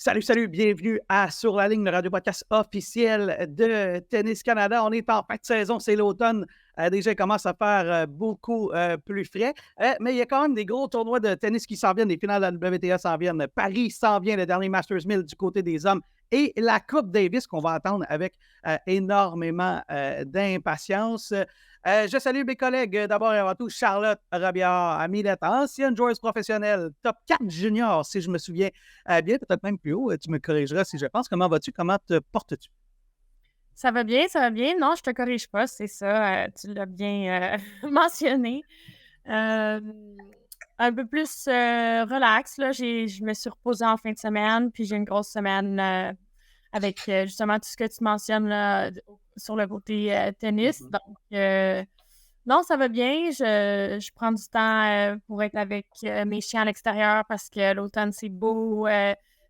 Salut, bienvenue à Sur la ligne, le radio-podcast officiel de Tennis Canada. On est en fin de saison, c'est l'automne. Déjà, il commence à faire beaucoup plus frais. Mais il y a quand même des gros tournois de tennis qui s'en viennent. Les finales de la WTA s'en viennent. Paris s'en vient, le dernier Masters 1000 du côté des hommes. Et la Coupe Davis qu'on va attendre avec énormément d'impatience. Je salue mes collègues. D'abord et avant tout, Charlotte Robillard, Amilette, ancienne joueuse professionnelle, top 4 junior, si je me souviens bien, peut-être même plus haut. Tu me corrigeras si je pense. Comment vas-tu? Comment te portes-tu? Ça va bien, ça va bien. Non, je te corrige pas, c'est ça, tu l'as bien, mentionné. Un peu plus, relax, là. Je me suis reposée en fin de semaine, puis j'ai une grosse semaine, avec, justement tout ce que tu mentionnes là, sur le côté, tennis. Mhm. Donc, non, ça va bien. Je prends du temps, pour être avec, mes chiens à l'extérieur parce que l'automne, c'est beau,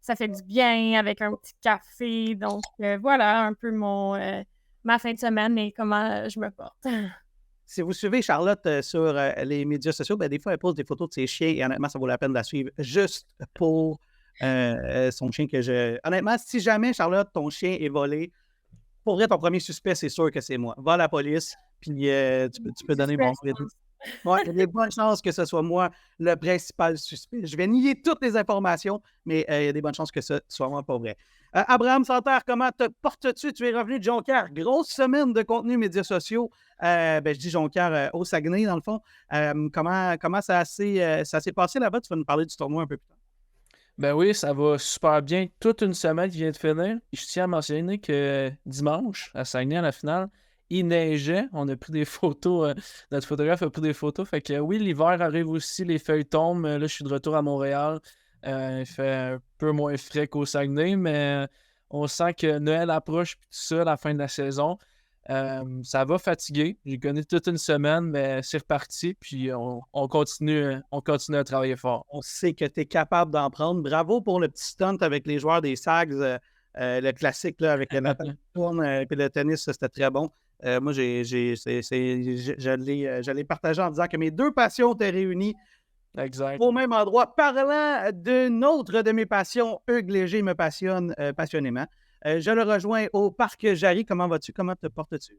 ça fait du bien avec un petit café. Donc, voilà un peu ma fin de semaine et comment, je me porte. Si vous suivez Charlotte sur les médias sociaux, ben, des fois, elle pose des photos de ses chiens et honnêtement, ça vaut la peine de la suivre juste pour son chien que je. Honnêtement, si jamais, Charlotte, ton chien est volé, pour vrai, ton premier suspect, c'est sûr que c'est moi. Va à la police, puis tu peux donner mon Suspect, nom. je pense. Ouais, il y a des bonnes chances que ce soit moi le principal suspect. Je vais nier toutes les informations, mais il y a des bonnes chances que ce soit moi pour vrai. Abraham Santerre, comment te portes-tu? Tu es revenu de Jonquière. Grosse semaine de contenu médias sociaux. Je dis Jonquière au Saguenay, dans le fond. Comment ça s'est passé là-bas? Tu vas nous parler du tournoi un peu plus tard. Ben oui, ça va super bien. Toute une semaine qui vient de finir. Je tiens à mentionner que dimanche, à Saguenay, à la finale, il neigeait. On a pris des photos. Notre photographe a pris des photos. Fait que oui, l'hiver arrive aussi, les feuilles tombent. Là, je suis de retour à Montréal. Il fait un peu moins frais qu'au Saguenay, mais on sent que Noël approche puis tout ça, la fin de la saison. Ça va fatiguer. J'ai connu toute une semaine, mais c'est reparti. Puis on continue à travailler fort. On sait que tu es capable d'en prendre. Bravo pour le petit stunt avec les joueurs des Sags, le classique là, avec Nathan Tourne et le tennis, ça, c'était très bon. Moi, je l'ai partagé en disant que mes deux passions étaient réunies Exact. au même endroit. Parlant d'une autre de mes passions, Hugues Léger me passionne passionnément. Je le rejoins au Parc Jarry. Comment vas-tu? Comment te portes-tu?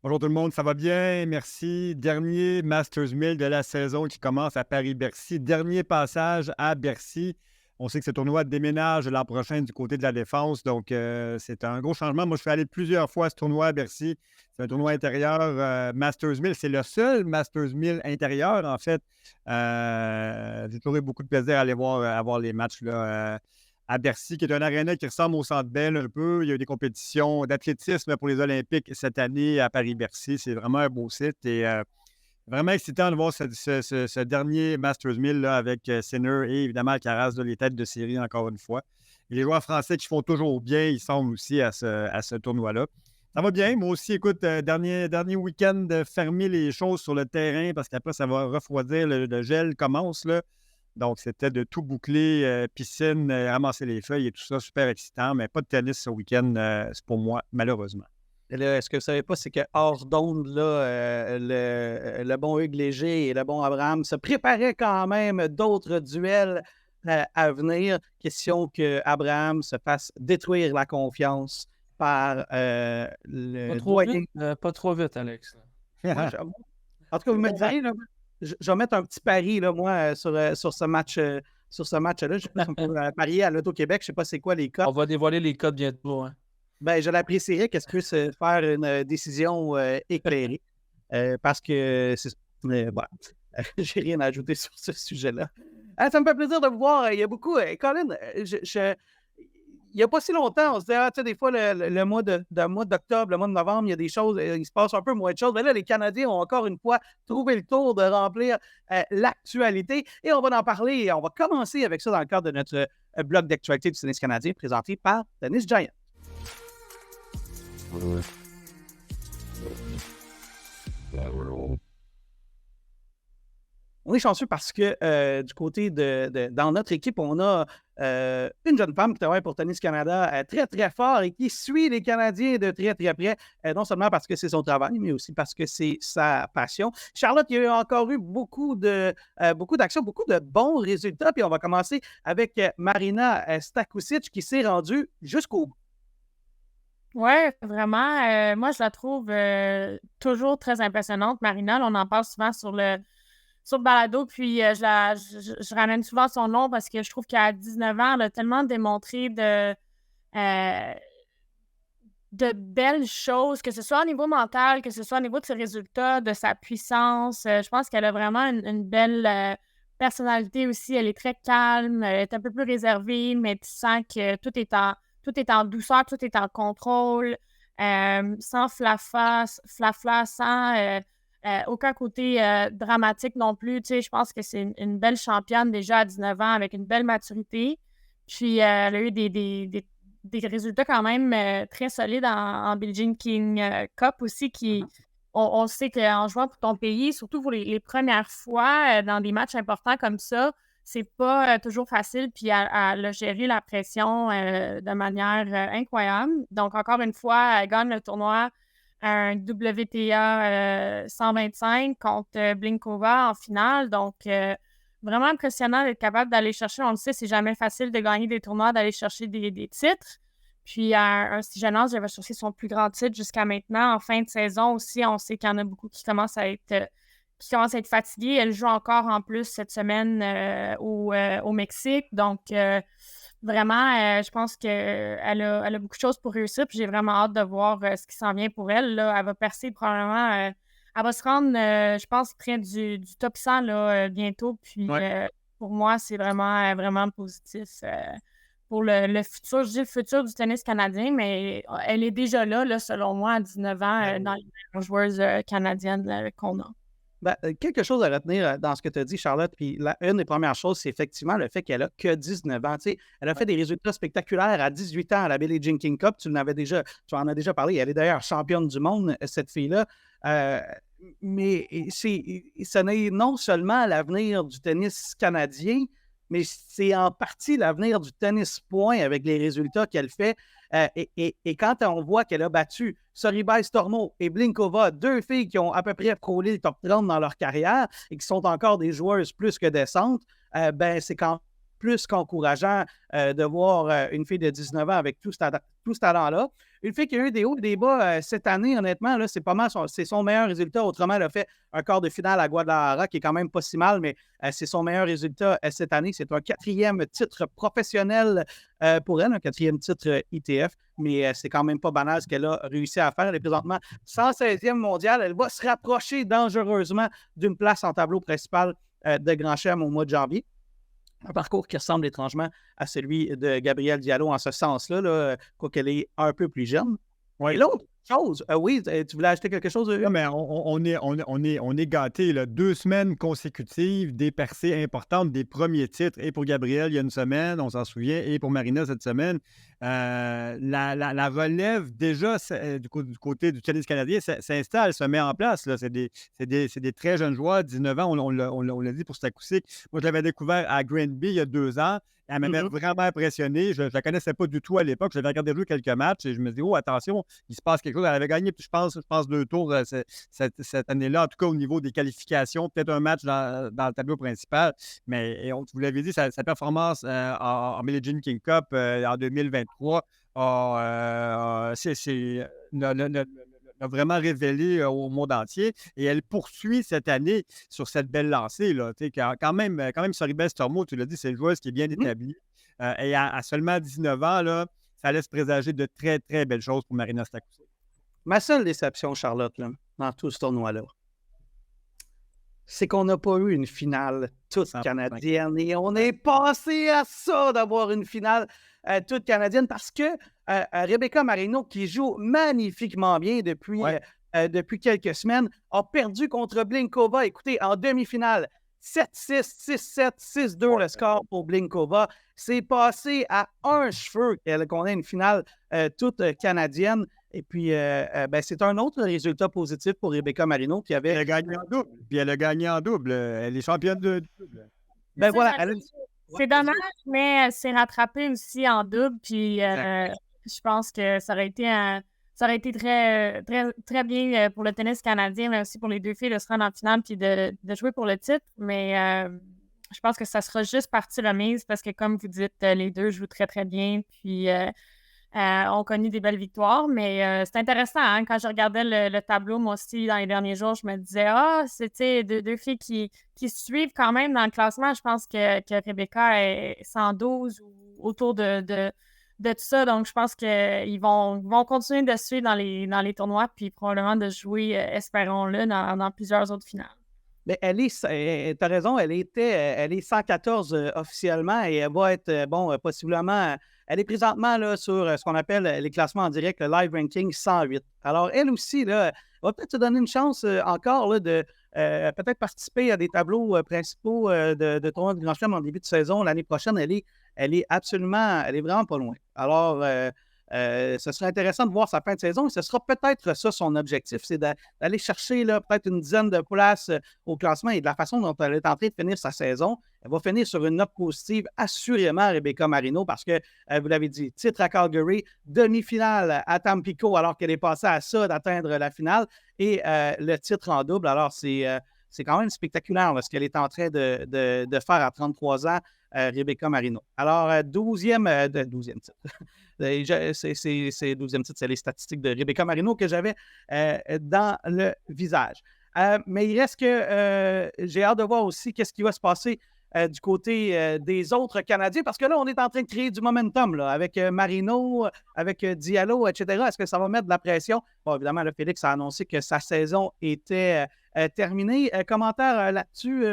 Bonjour tout le monde, ça va bien? Merci. Dernier Masters 1000 de la saison qui commence à Paris-Bercy. Dernier passage à Bercy. On sait que ce tournoi déménage l'an prochain du côté de la Défense, donc c'est un gros changement. Moi, je suis allé plusieurs fois à ce tournoi à Bercy. C'est un tournoi intérieur Masters 1000. C'est le seul Masters 1000 intérieur, en fait. J'ai toujours eu beaucoup de plaisir à aller voir les matchs là, à Bercy, qui est un aréna qui ressemble au Centre Bell un peu. Il y a eu des compétitions d'athlétisme pour les Olympiques cette année à Paris-Bercy. C'est vraiment un beau site et vraiment excitant de voir ce dernier Masters 1000 là, avec Sinner et évidemment Alcaraz, là, les têtes de série encore une fois. Et les joueurs français qui font toujours bien, ils sont aussi à ce tournoi-là. Ça va bien. Moi aussi, écoute, dernier week-end, fermer les choses sur le terrain parce qu'après, ça va refroidir. Le gel commence, là. Donc, c'était de tout boucler, piscine, ramasser les feuilles et tout ça, super excitant, mais pas de tennis ce week-end, c'est pour moi, malheureusement. Et là, est-ce que vous ne savez pas, c'est que hors d'onde, là, le bon Hugues Léger et le bon Abraham se préparaient quand même d'autres duels à venir. Question que Abraham se fasse détruire la confiance par Pas le trop doyen. vite, pas trop vite, Alex. Ouais, j'avoue. En tout cas, vous me direz, là, je vais mettre un petit pari, là, moi, sur ce match. Sur ce match-là, je sais pas si on peut parier à l'Auto-Québec, je ne sais pas c'est quoi les cotes. On va dévoiler les codes bientôt. Hein. Ben, je l'apprécierais qu'elle puisse faire une décision éclairée parce que c'est voilà. J'ai rien à ajouter sur ce sujet-là. Ça me fait plaisir de vous voir. Il y a beaucoup. Colin, il n'y a pas si longtemps, on se disait, tu sais, des fois, le mois mois d'octobre, le mois de novembre, il y a des choses, il se passe un peu moins de choses. Mais là, les Canadiens ont encore une fois trouvé le tour de remplir l'actualité. Et on va en parler. On va commencer avec ça dans le cadre de notre blog d'actualité du tennis canadien présenté par Tennis Giant. On est chanceux parce que du côté dans notre équipe, on a une jeune femme qui travaille pour Tennis Canada très, très fort et qui suit les Canadiens de très, très près, non seulement parce que c'est son travail, mais aussi parce que c'est sa passion. Charlotte, il y a encore eu beaucoup d'actions, beaucoup de bons résultats. Puis on va commencer avec Marina Stakusic qui s'est rendue jusqu'au bout. Oui, vraiment. Moi, je la trouve toujours très impressionnante, Marina. Là, on en parle souvent sur le balado, puis je ramène souvent son nom parce que je trouve qu'à 19 ans, elle a tellement démontré de belles choses, que ce soit au niveau mental, que ce soit au niveau de ses résultats, de sa puissance. Je pense qu'elle a vraiment une belle personnalité aussi. Elle est très calme, elle est un peu plus réservée, mais tu sens que tout est en douceur, tout est en contrôle, sans flafla, sans aucun côté dramatique non plus. Tu sais, je pense que c'est une belle championne déjà à 19 ans avec une belle maturité. Puis elle a eu des résultats quand même très solides en Billie Jean King Cup aussi on sait qu'en jouant pour ton pays, surtout pour les premières fois dans des matchs importants comme ça, c'est pas toujours facile, puis elle a géré la pression de manière incroyable. Donc, encore une fois, elle gagne le tournoi un WTA 125 contre Blinkova en finale. Donc, vraiment impressionnant d'être capable d'aller chercher. On le sait, c'est jamais facile de gagner des tournois, d'aller chercher des titres. Puis, à un si jeune âge, elle va chercher son plus grand titre jusqu'à maintenant. En fin de saison aussi, on sait qu'il y en a beaucoup qui commencent à être fatigués. Elle joue encore en plus cette semaine au Mexique. Donc, vraiment, je pense qu'elle a beaucoup de choses pour réussir. Puis j'ai vraiment hâte de voir ce qui s'en vient pour elle. Là. Elle va percer probablement. Elle va se rendre, je pense, près du top 100 là, bientôt. Puis pour moi, c'est vraiment, vraiment positif pour le futur. Je dis le futur du tennis canadien, mais elle est déjà là selon moi, à 19 ans, dans les meilleures joueuses canadiennes qu'on a. Ben, quelque chose à retenir dans ce que tu as dit, Charlotte, puis une des premières choses, c'est effectivement le fait qu'elle a que 19 ans. Tu sais, elle a fait des résultats spectaculaires à 18 ans à la Billie Jean King Cup. Tu en as déjà parlé. Elle est d'ailleurs championne du monde, cette fille-là. Mais ce n'est non seulement l'avenir du tennis canadien, mais c'est en partie l'avenir du tennis point avec les résultats qu'elle fait. Et quand on voit qu'elle a battu Sorribes Tormo et Blinkova, deux filles qui ont à peu près frôlé le top 30 dans leur carrière et qui sont encore des joueuses plus que décentes, c'est plus qu'encourageant de voir une fille de 19 ans avec tout ce talent-là. Une fille qui a eu des hauts et des bas cette année, honnêtement, là, c'est pas mal c'est son meilleur résultat. Autrement, elle a fait un quart de finale à Guadalajara, qui est quand même pas si mal, mais c'est son meilleur résultat cette année. C'est un 4e titre professionnel pour elle, un 4e titre ITF, mais c'est quand même pas banal ce qu'elle a réussi à faire. Elle est présentement 116e mondiale. Elle va se rapprocher dangereusement d'une place en tableau principal de Grand Chelem au mois de janvier. Un parcours qui ressemble étrangement à celui de Gabrielle Diallo en ce sens-là, quoiqu'elle est un peu plus jeune. Ouais. Et l'autre chose, oui, tu voulais ajouter quelque chose? Non, mais on est gâtés. 2 semaines consécutives, des percées importantes, des premiers titres. Et pour Gabrielle, il y a une semaine, on s'en souvient, et pour Marina, cette semaine. La relève, déjà, du côté du tennis canadien, s'installe, se met en place. Là. C'est des très jeunes joueurs, 19 ans, on l'a dit pour Stakusic. Moi, je l'avais découvert à Granby il y a 2 ans. Elle m'avait vraiment impressionné. Je ne la connaissais pas du tout à l'époque. J'avais regardé jouer quelques matchs et je me dis, oh, attention, il se passe quelque chose. Elle avait gagné, je pense 2 tours cette année-là, en tout cas au niveau des qualifications. Peut-être un match dans le tableau principal. Mais vous l'avez dit, sa performance en Billie Jean King Cup en 2023 a vraiment révélé au monde entier. Et elle poursuit cette année sur cette belle lancée. Là, quand même Sorribes Tormo, tu l'as dit, c'est une joueuse qui est bien établie. Et à seulement 19 ans, là, ça laisse présager de très, très belles choses pour Marina Stakusic. Ma seule déception, Charlotte, là, dans tout ce tournoi-là, c'est qu'on n'a pas eu une finale toute canadienne. Et on est passé à ça d'avoir une finale toute canadienne parce que Rebecca Marino, qui joue magnifiquement bien depuis quelques semaines, a perdu contre Blinkova. Écoutez, en demi-finale, 7-6, 6-7, 6-2 le score pour Blinkova. C'est passé à un cheveu qu'on ait une finale toute canadienne. Et puis, c'est un autre résultat positif pour Rebecca Marino qui avait... Elle a gagné en double. Elle est championne de double. Voilà, C'est dommage, mais elle s'est rattrapée aussi en double. Puis je pense que ça aurait été très, très, très bien pour le tennis canadien, mais aussi pour les deux filles de se rendre en finale puis de jouer pour le titre. Mais je pense que ça sera juste partie remise parce que, comme vous dites, les deux jouent très, très bien. Puis ont connu des belles victoires. Mais c'est intéressant, hein? Quand je regardais le tableau, moi aussi, dans les derniers jours, je me disais, c'était deux filles qui se suivent quand même dans le classement. Je pense que Rebecca est 112 ou autour de tout ça. Donc, je pense qu'ils vont continuer de se suivre dans les tournois, puis probablement de jouer, espérons-le, dans plusieurs autres finales. Mais t'as raison, elle est 114 officiellement et elle va être, possiblement, elle est présentement là, sur ce qu'on appelle les classements en direct, le live ranking 108. Alors, elle aussi, là, va peut-être se donner une chance encore là, de peut-être participer à des tableaux principaux de tournois de Grand Chelem en début de saison. L'année prochaine, elle est vraiment pas loin. Alors, ce serait intéressant de voir sa fin de saison et ce sera peut-être ça son objectif, c'est d'aller chercher là, peut-être une dizaine de places au classement et de la façon dont elle est en train de finir sa saison. Elle va finir sur une note positive, assurément, Rebecca Marino, parce que, vous l'avez dit, titre à Calgary, demi-finale à Tampico, alors qu'elle est passée à ça d'atteindre la finale, et le titre en double. Alors, c'est quand même spectaculaire là, ce qu'elle est en train de faire à 33 ans, Rebecca Marino. Alors, 12e titre. C'est 12e titre, c'est les statistiques de Rebecca Marino que j'avais dans le visage. Mais il reste que j'ai hâte de voir aussi qu'est-ce qui va se passer du côté des autres Canadiens, parce que là, on est en train de créer du momentum là, avec Marino, avec Diallo, etc. Est-ce que ça va mettre de la pression? Bon, évidemment, là, Félix a annoncé que sa saison était terminée. Commentaire là-dessus,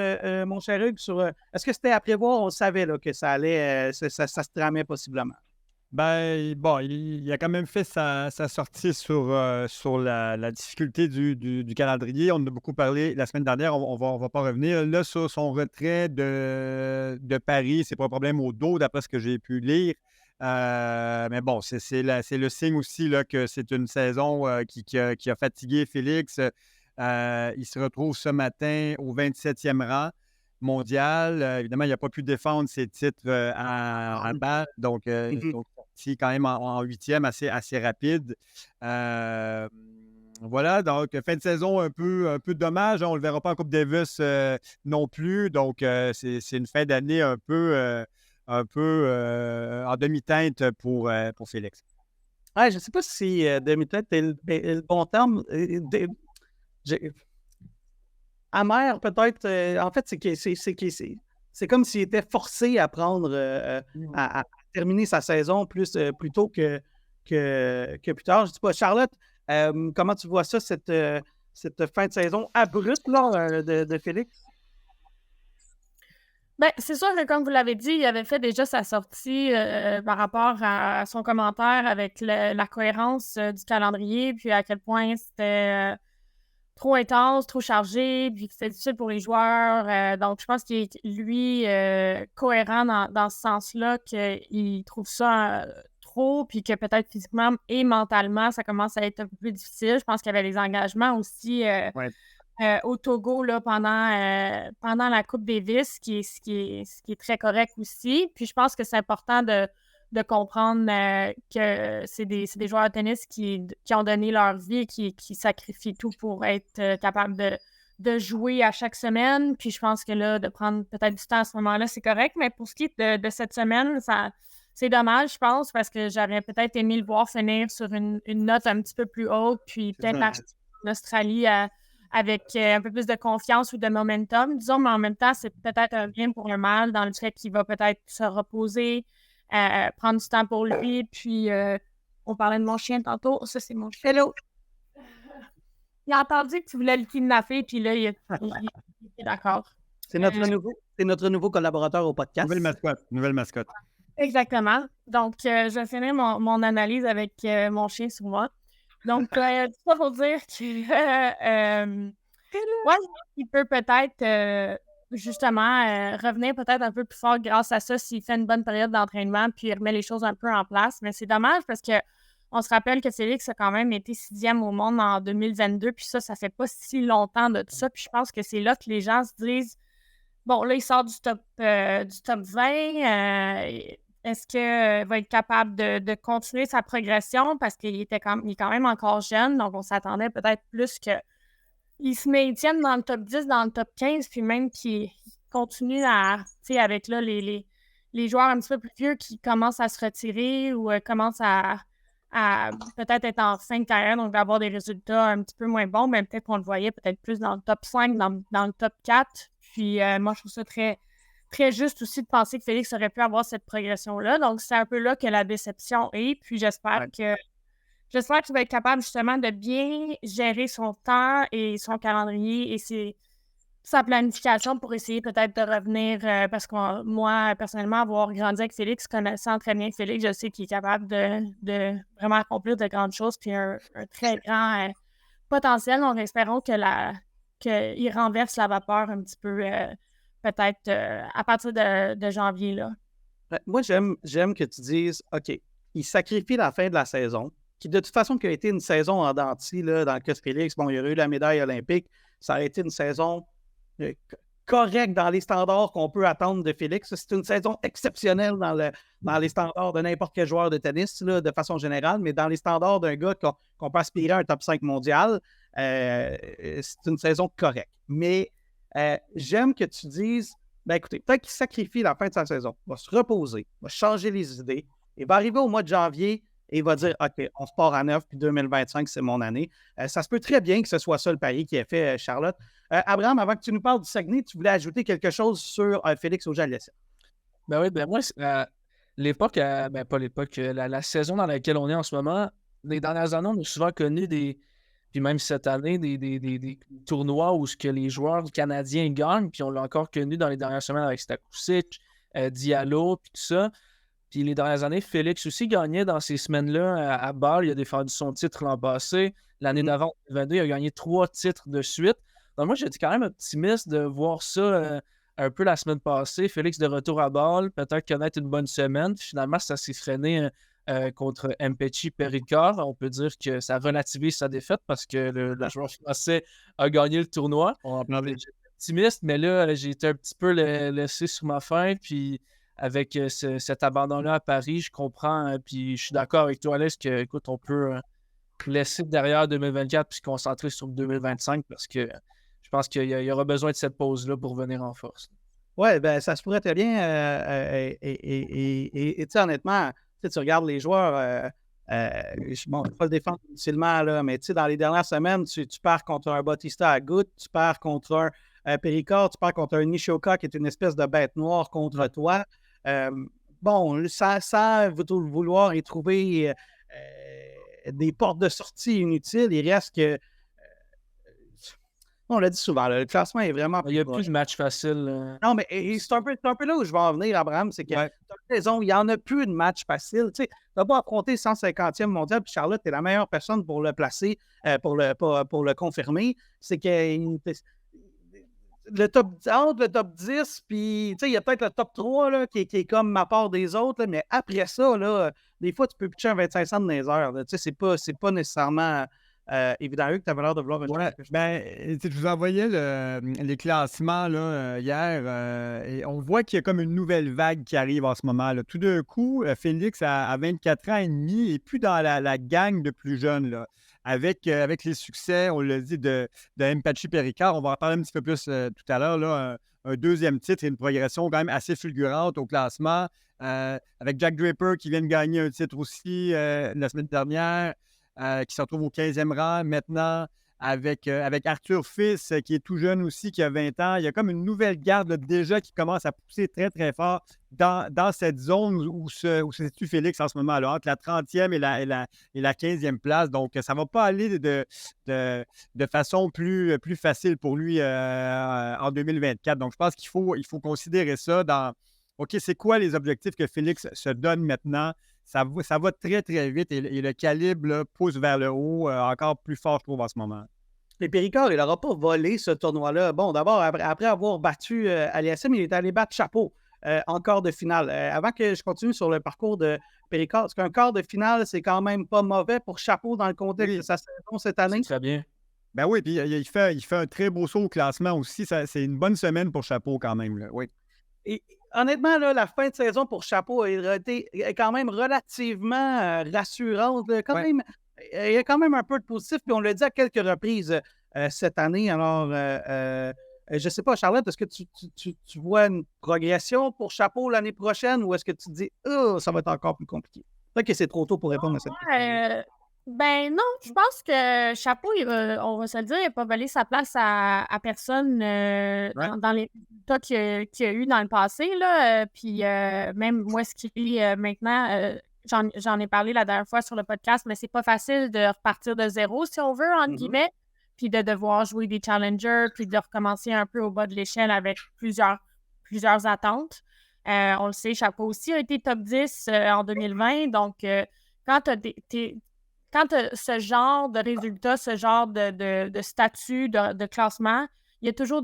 mon cher Hugues, sur est-ce que c'était à prévoir? On savait là, que ça allait, ça se tramait possiblement. Ben, bon, il a quand même fait sa sortie sur la difficulté du calendrier. On en a beaucoup parlé la semaine dernière, on va pas revenir. Là, sur son retrait de Paris, c'est pas un problème au dos, d'après ce que j'ai pu lire. Mais bon, c'est le signe aussi là, que c'est une saison qui a fatigué Félix. Il se retrouve ce matin au 27e rang mondial. Évidemment, il n'a pas pu défendre ses titres en balle, donc sorti quand même en 8e assez rapide. Voilà, donc fin de saison un peu dommage. On ne le verra pas en Coupe Davis non plus. Donc, c'est une fin d'année un peu en demi-teinte pour Félix. Ouais, je ne sais pas si demi-teinte est le bon terme. Amer, peut-être. En fait, c'est comme s'il était forcé à prendre, à terminer sa saison plus tôt que plus tard. Je ne sais pas, Charlotte, comment tu vois ça, cette fin de saison abrupte là, de Félix? Ben, c'est sûr que, comme vous l'avez dit, il avait fait déjà sa sortie par rapport à son commentaire avec la cohérence du calendrier, puis à quel point c'était trop intense, trop chargé, puis que c'était difficile pour les joueurs. Donc, je pense qu'il est, lui, cohérent dans ce sens-là, qu'il trouve ça trop, puis que peut-être physiquement et mentalement, ça commence à être un peu plus difficile. Je pense qu'il y avait des engagements aussi au Togo là, pendant la Coupe Davis, ce qui est très correct aussi. Puis je pense que c'est important de comprendre que c'est des joueurs de tennis qui ont donné leur vie et qui sacrifient tout pour être capables de jouer à chaque semaine. Puis je pense que là, de prendre peut-être du temps à ce moment-là, c'est correct. Mais pour ce qui est de cette semaine, c'est dommage, je pense, parce que j'aurais peut-être aimé le voir finir sur une note un petit peu plus haute, puis peut-être l'Australie avec un peu plus de confiance ou de momentum, disons, mais en même temps, c'est peut-être un bien pour un mal dans le fait qu'il va peut-être se reposer, prendre du temps pour lui, puis on parlait de mon chien tantôt, ça c'est mon chien. Hello! Il a entendu que tu voulais le kidnapper, puis là, il est d'accord. C'est notre nouveau collaborateur au podcast. Nouvelle mascotte. Exactement. Donc, je vais finir mon analyse avec mon chien sur moi. Donc, tout ça pour dire que il peut peut-être justement revenir peut-être un peu plus fort grâce à ça s'il fait une bonne période d'entraînement puis il remet les choses un peu en place. Mais c'est dommage parce que on se rappelle que Félix a quand même été 6e au monde en 2022, puis ça fait pas si longtemps de tout ça. Puis je pense que c'est là que les gens se disent bon, là, il sort du top 20. Est-ce qu'il va être capable de continuer sa progression parce qu'il est quand même encore jeune, donc on s'attendait peut-être plus qu'il se maintienne dans le top 10, dans le top 15, puis même qu'il continue tu sais, avec là, les joueurs un petit peu plus vieux qui commencent à se retirer ou commencent à peut-être être en fin de carrière, donc d'avoir des résultats un petit peu moins bons, mais peut-être qu'on le voyait peut-être plus dans le top 5, dans le top 4. Puis moi, je trouve ça très, très juste aussi de penser que Félix aurait pu avoir cette progression-là. Donc, c'est un peu là que la déception est. Puis j'espère qu'il va être capable justement de bien gérer son temps et son calendrier et sa planification pour essayer peut-être de revenir, parce que moi, personnellement, avoir grandi avec Félix, connaissant très bien Félix, je sais qu'il est capable de vraiment accomplir de grandes choses, puis un très grand potentiel. Donc, espérons qu'il renverse la vapeur un petit peu, peut-être à partir de janvier, là. Moi, j'aime que tu dises, OK, il sacrifie la fin de la saison, qui de toute façon qui a été une saison en dents de scie, là, dans le cas de Félix. Bon, il aurait eu la médaille olympique. Ça a été une saison correcte dans les standards qu'on peut attendre de Félix. C'est une saison exceptionnelle dans les standards de n'importe quel joueur de tennis, là, de façon générale, mais dans les standards d'un gars qu'on peut aspirer à un top 5 mondial, c'est une saison correcte. Mais j'aime que tu dises, ben écoutez, peut-être qu'il sacrifie la fin de sa saison, va se reposer, va changer les idées, et va arriver au mois de janvier et il va dire, OK, on se part à 9, puis 2025, c'est mon année. Ça se peut très bien que ce soit ça le pari qui est fait, Charlotte. Abraham, avant que tu nous parles du Saguenay, tu voulais ajouter quelque chose sur Félix Auger-Aliassime. Ben oui, ben moi, l'époque, pas l'époque, la saison dans laquelle on est en ce moment, les dernières années, on a souvent connu puis même cette année, des tournois où ce que les joueurs canadiens gagnent, puis on l'a encore connu dans les dernières semaines avec Stakusich, Diallo, puis tout ça. Puis les dernières années, Félix aussi gagnait dans ces semaines-là à Bâle. Il a défendu son titre l'an passé. L'année d'avant, 2022, il a gagné 3 titres de suite. Donc moi, j'étais quand même optimiste de voir ça un peu la semaine passée. Félix de retour à Bâle, peut-être connaître une bonne semaine. Finalement, ça s'est freiné contre Mpetshi Péricard. On peut dire que ça relativise sa défaite parce que le joueur français a gagné le tournoi. J'étais optimiste, mais là, j'ai été un petit peu laissé sur ma faim. Puis avec cet abandon-là à Paris, je comprends, puis je suis d'accord avec toi, Alex, que, écoute, on peut laisser derrière 2024 puis se concentrer sur 2025 parce que je pense qu'il y aura besoin de cette pause-là pour venir en force. Oui, ben ça se pourrait très bien. Et tu sais, honnêtement, tu regardes les joueurs, bon, je ne vais pas le défendre difficilement, là, mais tu sais, dans les dernières semaines, tu pars contre un Bautista Agut, tu pars contre un Péricard, tu pars contre un Nishioka qui est une espèce de bête noire contre toi. Bon, sans vouloir y trouver des portes de sortie inutiles, il reste que. On l'a dit souvent, là, le classement est vraiment. Il n'y a plus de match facile. Non, mais c'est un peu là où je vais en venir, Abraham, c'est que tu as raison, il n'y en a plus de match facile. Tu n'as pas affronté le 150e mondial, puis Charlotte est la meilleure personne pour le placer, pour le confirmer. C'est que le top 10, puis il y a peut-être le top 3 là, qui est comme ma part des autres, là, mais après ça, là, des fois, tu peux pitcher un 25 cents dans les heures. C'est pas nécessairement évident que tu as valeur de vouloir je vous envoyais les classements là, hier et on voit qu'il y a comme une nouvelle vague qui arrive en ce moment. Là. Tout d'un coup, Félix, à 24 ans et demi, n'est plus dans la gang de plus jeunes. Là. Avec les succès, on l'a dit, de Mpetshi Péricard. On va en parler un petit peu plus tout à l'heure. Là, un deuxième titre et une progression quand même assez fulgurante au classement. Avec Jack Draper qui vient de gagner un titre aussi la semaine dernière, qui se retrouve au 15e rang. Maintenant, avec Arthur Fils, qui est tout jeune aussi, qui a 20 ans. Il y a comme une nouvelle garde là, déjà qui commence à pousser très, très fort dans cette zone où se situe Félix en ce moment, là, entre la 30e et la 15e place. Donc, ça ne va pas aller de façon plus facile pour lui en 2024. Donc, je pense qu'il faut considérer ça dans OK, c'est quoi les objectifs que Félix se donne maintenant? Ça va très, très vite et le calibre là, pousse vers le haut encore plus fort, je trouve, en ce moment. Et Péricard, il n'aura pas volé ce tournoi-là. Bon, d'abord, après avoir battu Aliassime, il est allé battre Chapeau en quart de finale. Avant que je continue sur le parcours de Péricard, parce qu'un quart de finale, c'est quand même pas mauvais pour Chapeau dans le contexte de sa saison cette année. C'est très bien. Ben oui, puis il fait un très beau saut au classement aussi. C'est une bonne semaine pour Chapeau quand même. Là. Oui. Et honnêtement, là, la fin de saison pour Chapeau a été quand même relativement rassurante. Là. Ouais. Il y a quand même un peu de positif, puis on l'a dit à quelques reprises cette année. Alors, je ne sais pas, Charlotte, est-ce que tu vois une progression pour Chapeau l'année prochaine ou est-ce que tu te dis oh, ça va être encore plus compliqué? Peut-être que c'est trop tôt pour répondre à cette question. Ben non, je pense que Chapeau, on va se le dire, il n'a pas volé sa place à personne dans les résultats qu'il y a eu dans le passé. Là, puis même moi, ce qui est maintenant, j'en ai parlé la dernière fois sur le podcast, mais c'est pas facile de repartir de zéro, si on veut, entre guillemets, puis de devoir jouer des challengers, puis de recommencer un peu au bas de l'échelle avec plusieurs attentes. On le sait, Chapeau aussi a été top 10 en 2020, donc quand tu as ce genre de résultats, ce genre de statut, de classement, il y a toujours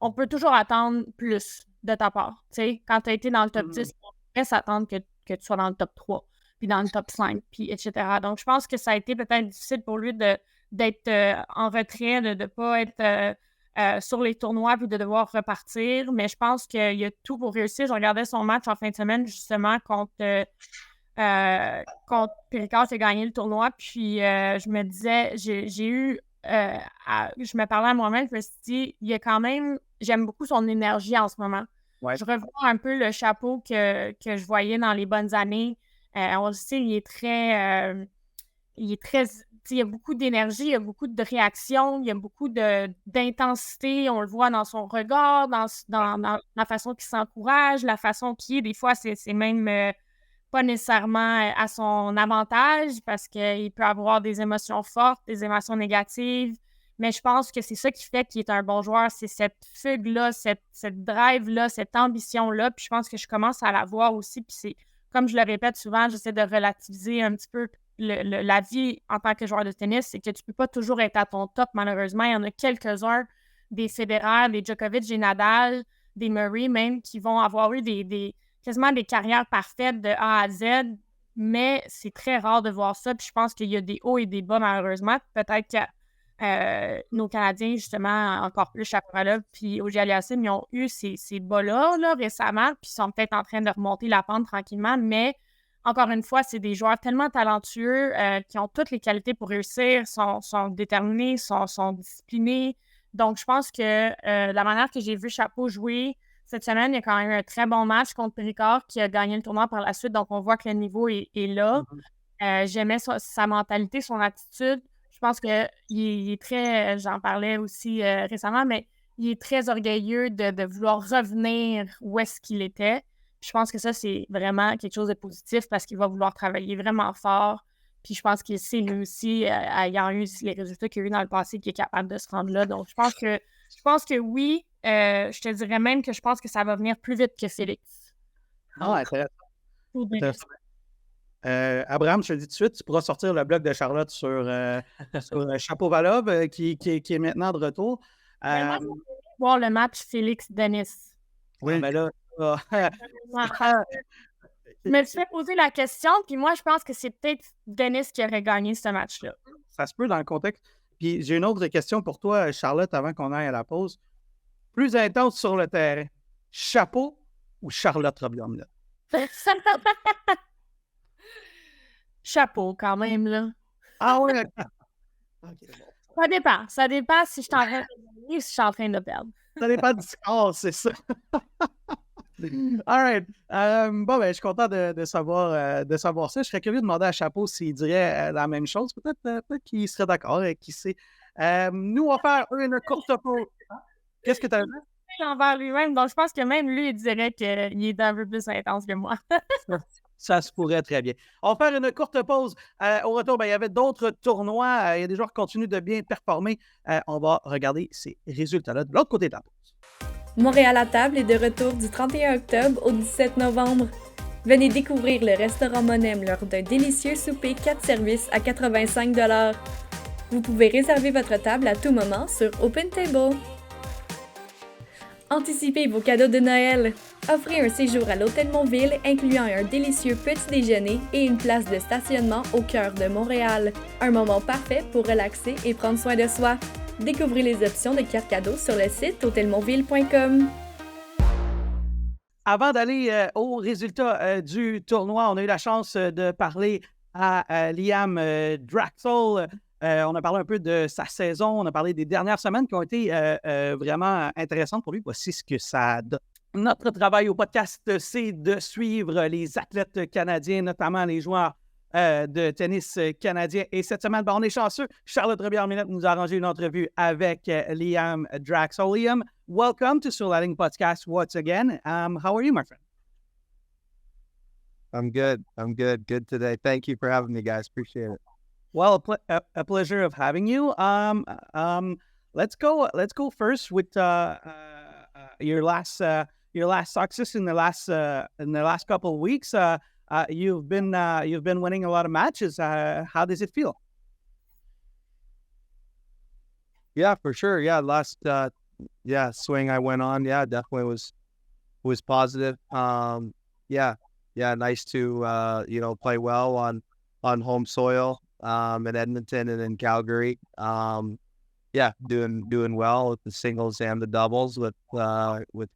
on peut toujours attendre plus de ta part. T'sais, quand tu as été dans le top 10, on pourrait s'attendre que tu sois dans le top 3, puis dans le top 5, puis etc. Donc, je pense que ça a été peut-être difficile pour lui d'être en retrait, de ne pas être sur les tournois, puis de devoir repartir. Mais je pense qu'il y a tout pour réussir. Je regardais son match en fin de semaine, justement, contre Péricard qui a gagné le tournoi, puis je me disais, je me parlais à moi-même, je me suis dit, il y a quand même, j'aime beaucoup son énergie en ce moment. Ouais. Je revois un peu le Chapeau que je voyais dans les bonnes années. On le sait, il y a beaucoup d'énergie, il y a beaucoup de réactions, il y a beaucoup d'intensité, on le voit dans son regard, dans la façon qu'il s'encourage, la façon qu'il est, des fois, c'est même pas nécessairement à son avantage parce qu'il peut avoir des émotions fortes, des émotions négatives, mais je pense que c'est ça qui fait qu'il est un bon joueur, c'est cette fugue-là, cette drive-là, cette ambition-là, puis je pense que je commence à la voir aussi, puis c'est, comme je le répète souvent, j'essaie de relativiser un petit peu la vie en tant que joueur de tennis, c'est que tu peux pas toujours être à ton top, malheureusement, il y en a quelques-uns, des Federer, des Djokovic, des Nadal, des Murray même, qui vont avoir eu quasiment des carrières parfaites de A à Z, mais c'est très rare de voir ça. Puis je pense qu'il y a des hauts et des bas, malheureusement. Peut-être que nos Canadiens, justement, encore plus Shapovalov puis Auger-Aliassime, ils ont eu ces bas-là là, récemment, puis ils sont peut-être en train de remonter la pente tranquillement, mais encore une fois, c'est des joueurs tellement talentueux qui ont toutes les qualités pour réussir, sont déterminés, sont disciplinés. Donc, je pense que la manière que j'ai vu Chapeau jouer cette semaine, il y a quand même un très bon match contre Péricard qui a gagné le tournoi par la suite. Donc, on voit que le niveau est là. J'aimais sa mentalité, son attitude. Je pense qu'il est très, j'en parlais aussi récemment, mais il est très orgueilleux de vouloir revenir où est-ce qu'il était. Je pense que ça, c'est vraiment quelque chose de positif parce qu'il va vouloir travailler vraiment fort. Puis je pense qu'il sait, lui aussi, ayant eu les résultats qu'il a eu dans le passé, qu'il est capable de se rendre là. Donc, je pense que oui, je te dirais même que je pense que ça va venir plus vite que Félix. Ah, intéressant. Abraham, je te le dis tout de suite, tu pourras sortir le blog de Charlotte sur Shapovalov qui est maintenant de retour. Moi, je vais voir le match Félix-Denis. Oui, mais là... Je me suis fait poser la question, puis moi, je pense que c'est peut-être Denis qui aurait gagné ce match-là. Ça se peut dans le contexte. Puis j'ai une autre question pour toi, Charlotte, avant qu'on aille à la pause. Plus intense sur le terrain, Chapeau ou Charlotte Robiumla? Chapeau, quand même, là. Ah oui, OK. Ça dépend. Ça dépend si je suis en train de gagner ou si je suis en train de perdre. Ça dépend du score, c'est ça. All right. Bon, ben, je suis content de savoir ça. Je serais curieux de demander à Chapeau s'il dirait la même chose. Peut-être qu'il serait d'accord, qui sait. Nous, on va faire une courte pause. Qu'est-ce que tu as dit? Envers lui-même. Donc, je pense que même lui, il dirait qu'il est un peu plus intense que moi. Ça se pourrait très bien. On va faire une courte pause. Au retour, ben, il y avait d'autres tournois. Il y a des joueurs qui continuent de bien performer. On va regarder ces résultats-là de l'autre côté de la pause. Montréal à table est de retour du 31 octobre au 17 novembre. Venez découvrir le restaurant Monem lors d'un délicieux souper 4 services à 85 $. Vous pouvez réserver votre table à tout moment sur OpenTable. Anticipez vos cadeaux de Noël. Offrez un séjour à l'Hôtel Montville incluant un délicieux petit déjeuner et une place de stationnement au cœur de Montréal. Un moment parfait pour relaxer et prendre soin de soi. Découvrez les options de cartes cadeaux sur le site hôtelmontville.com. Avant d'aller aux résultats du tournoi, on a eu la chance de parler à Liam Draxel. On a parlé un peu de sa saison, on a parlé des dernières semaines qui ont été vraiment intéressantes pour lui. Voici ce que ça donne. Notre travail au podcast, c'est de suivre les athlètes canadiens, notamment les joueurs de tennis canadien. Et cette semaine, on est chanceux. Charlotte Robillard-Minette nous a arrangé une entrevue avec Liam Draxel. Liam, welcome to Soulaling Podcast once again. How are you, my friend? I'm good. Good today. Thank you for having me, guys. Appreciate it. Well, a pleasure of having you. Let's go first with your last success in the last couple of weeks. You've been winning a lot of matches. How does it feel? Yeah, for sure. Yeah, last swing I went on. Yeah, definitely was positive. Nice to play well on home soil in Edmonton and in Calgary. Doing well with the singles and the doubles with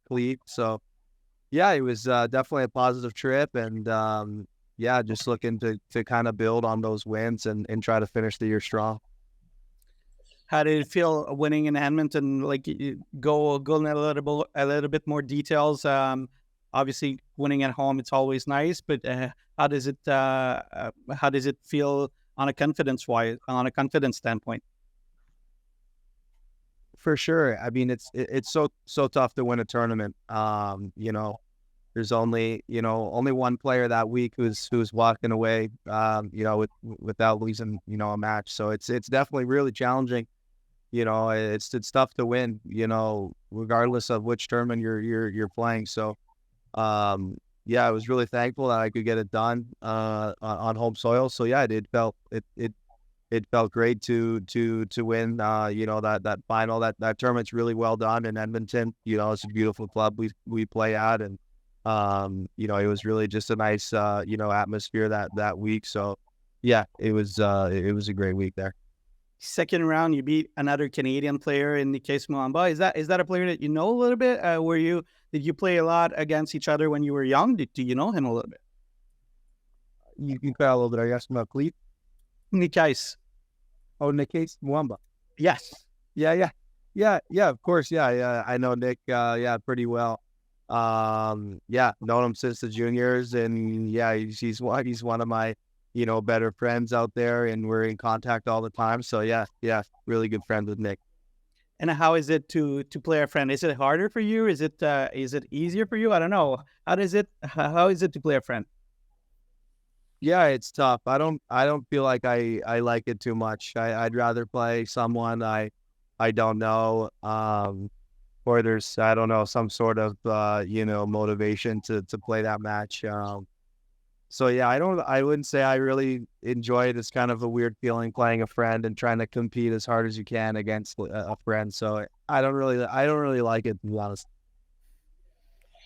Cleve. So yeah, it was definitely a positive trip, and just looking to kind of build on those wins and try to finish the year strong. How did it feel winning in Edmonton? Like, go in a little bit more details. Obviously, winning at home, it's always nice, but how does it feel on a confidence standpoint? For sure. I mean, it's so tough to win a tournament. There's only one player that week who's walking away, without losing, a match. So it's definitely really challenging. It's tough to win, regardless of which tournament you're playing. So, I was really thankful that I could get it done on home soil. So yeah, it felt great to win, that final. That tournament's really well done in Edmonton. It's a beautiful club we play at, and it was really just a nice atmosphere that week. So yeah, it was a great week there. Second round, you beat another Canadian player in Nikes Muamba. Is that a player that you know a little bit? Did you play a lot against each other when you were young? Do you know him a little bit? You can play a little bit. Are you asking about Cleve? Nikes. Oh, Nikes Muamba. Yes. Yeah. Of course. Yeah. I know Nick. Pretty well. Known him since the juniors, and yeah, he's one of my better friends out there, and we're in contact all the time. So yeah, really good friend with Nick. And how is it to play a friend? Is it harder for you? Is it easier for you? I don't know. How is it to play a friend? Yeah, it's tough. I don't feel like I like it too much. I'd rather play someone I don't know, or there's, I don't know, some sort of motivation to play that match. So yeah, I wouldn't say I really enjoy it. It's kind of a weird feeling playing a friend and trying to compete as hard as you can against a friend. So I don't really like it, to be honest.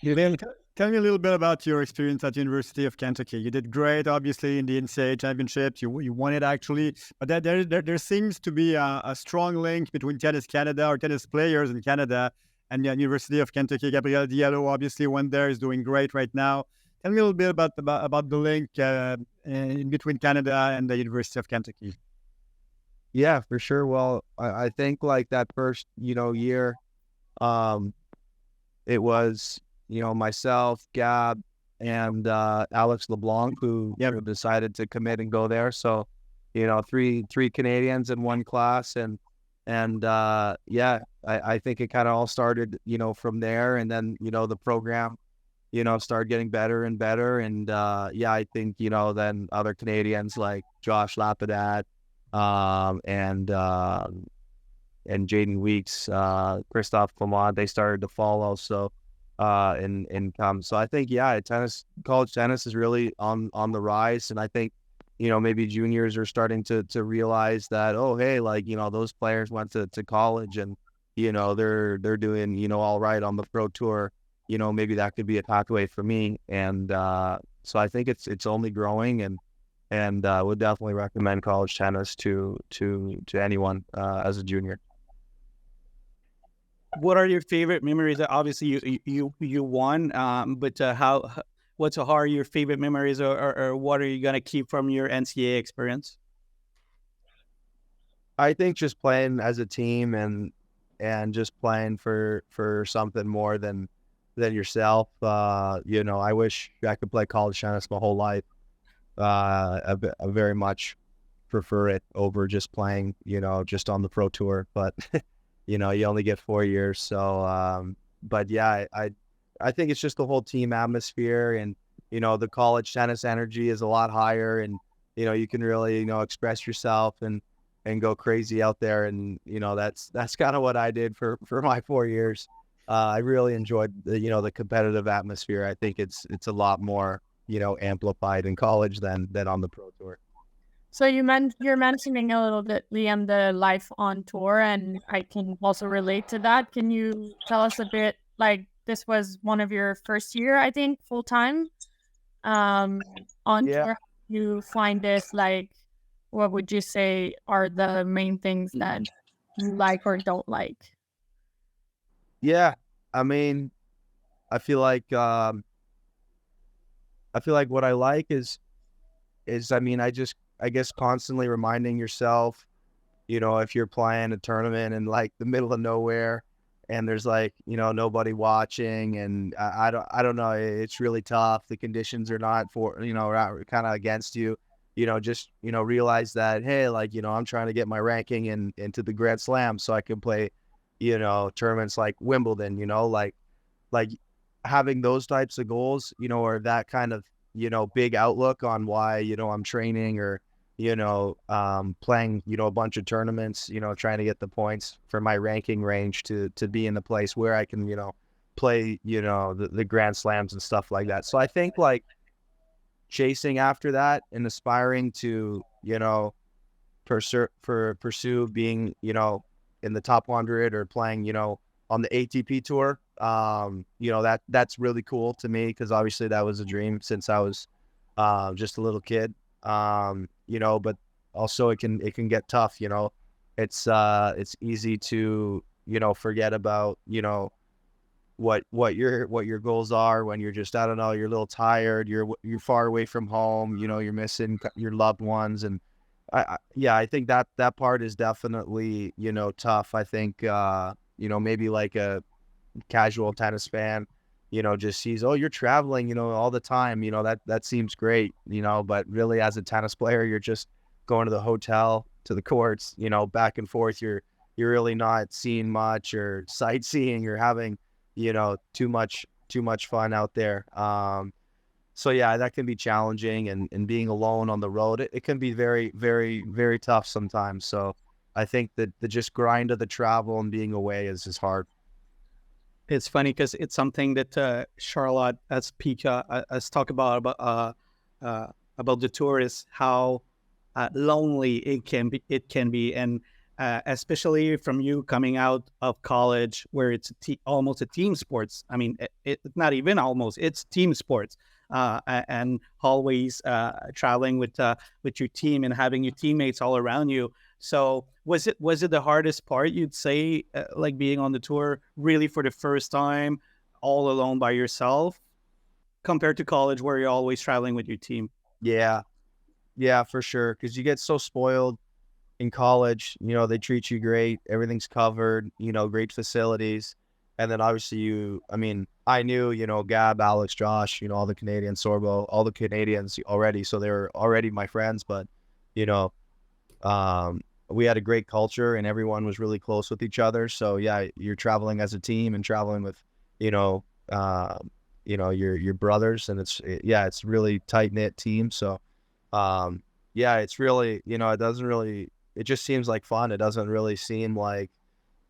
Liam, tell me a little bit about your experience at University of Kentucky. You did great, obviously, in the NCAA championships. You won it, actually. But there seems to be a strong link between Tennis Canada or tennis players in Canada and the University of Kentucky. Gabriel Diallo obviously went there, is doing great right now. Tell me a little bit about the link in between Canada and the University of Kentucky. Yeah, for sure. Well, I think like that first, year, it was, myself, Gab, and Alex LeBlanc who decided to commit and go there. So, three Canadians in one class, and I think it kind of all started, from there, and then the program, started getting better and better, and I think then other Canadians like Josh Lapidat, and Jaden Weeks, Christophe Clement, they started to follow. So. And come. So I think, college tennis is really on the rise. And I think, maybe juniors are starting to realize that, oh, hey, like, those players went to college and, they're doing, all right on the pro tour, maybe that could be a pathway for me. And so I think it's only growing, and would definitely recommend college tennis to anyone as a junior. What are your favorite memories? Obviously, you won, but how are your favorite memories, or what are you gonna keep from your NCAA experience? I think just playing as a team and just playing for something more than yourself. I wish I could play college tennis my whole life. I very much prefer it over just playing, just on the pro tour. But you only get 4 years. So, but yeah, I think it's just the whole team atmosphere, and the college tennis energy is a lot higher, and you can really express yourself and go crazy out there, and that's kind of what I did for my 4 years. I really enjoyed the competitive atmosphere. I think it's a lot more amplified in college than on the pro tour. So you're mentioning a little bit, Liam, the life on tour, and I can also relate to that. Can you tell us a bit, like, this was one of your first year, I think, full time on Yeah. tour? You find this, like, what would you say are the main things that you like or don't like? Yeah, I mean, I feel like what I like is I mean, I guess constantly reminding yourself, if you're playing a tournament in like the middle of nowhere and there's like, nobody watching, and I don't know, it's really tough. The conditions are not for, kind of against you, just, realize that, hey, like, I'm trying to get my ranking into the Grand Slam so I can play, tournaments like Wimbledon, like having those types of goals, or that kind of, big outlook on why, I'm training, or, playing, a bunch of tournaments, trying to get the points for my ranking range to be in the place where I can, play, the Grand Slams and stuff like that. So I think like chasing after that and aspiring to, pursue being, in the top 100 or playing, on the ATP tour, that's really cool to me, because obviously that was a dream since I was just a little kid. But also it can get tough. It's easy to forget about what your goals are when you're just, I don't know, you're a little tired, you're far away from home, you're missing your loved ones, and I think that part is definitely tough. I think maybe like a casual tennis fan just sees, oh, you're traveling all the time, that seems great, but really as a tennis player, you're just going to the hotel, to the courts, back and forth. You're really not seeing much or sightseeing. You're having too much fun out there. So yeah, that can be challenging, and being alone on the road, it can be very, very, very tough sometimes. So I think that the just grind of the travel and being away is hard. It's funny because it's something that Charlotte as Pika has talked about the tour, is how lonely it can be, and especially from you coming out of college where it's almost a team sports. I mean, it's not even almost, it's team sports, and always traveling with your team and having your teammates all around you. So was it the hardest part, you'd say, like being on the tour really for the first time, all alone by yourself, compared to college where you're always traveling with your team? Yeah, for sure. Because you get so spoiled in college. They treat you great. Everything's covered. Great facilities. And then obviously I knew, Gab, Alex, Josh, all the Canadians, Sorbo, all the Canadians already. So they were already my friends. But, we had a great culture and everyone was really close with each other. So yeah, you're traveling as a team and traveling with, your brothers, and it's really tight knit team. So, it's really, it just seems like fun. It doesn't really seem like,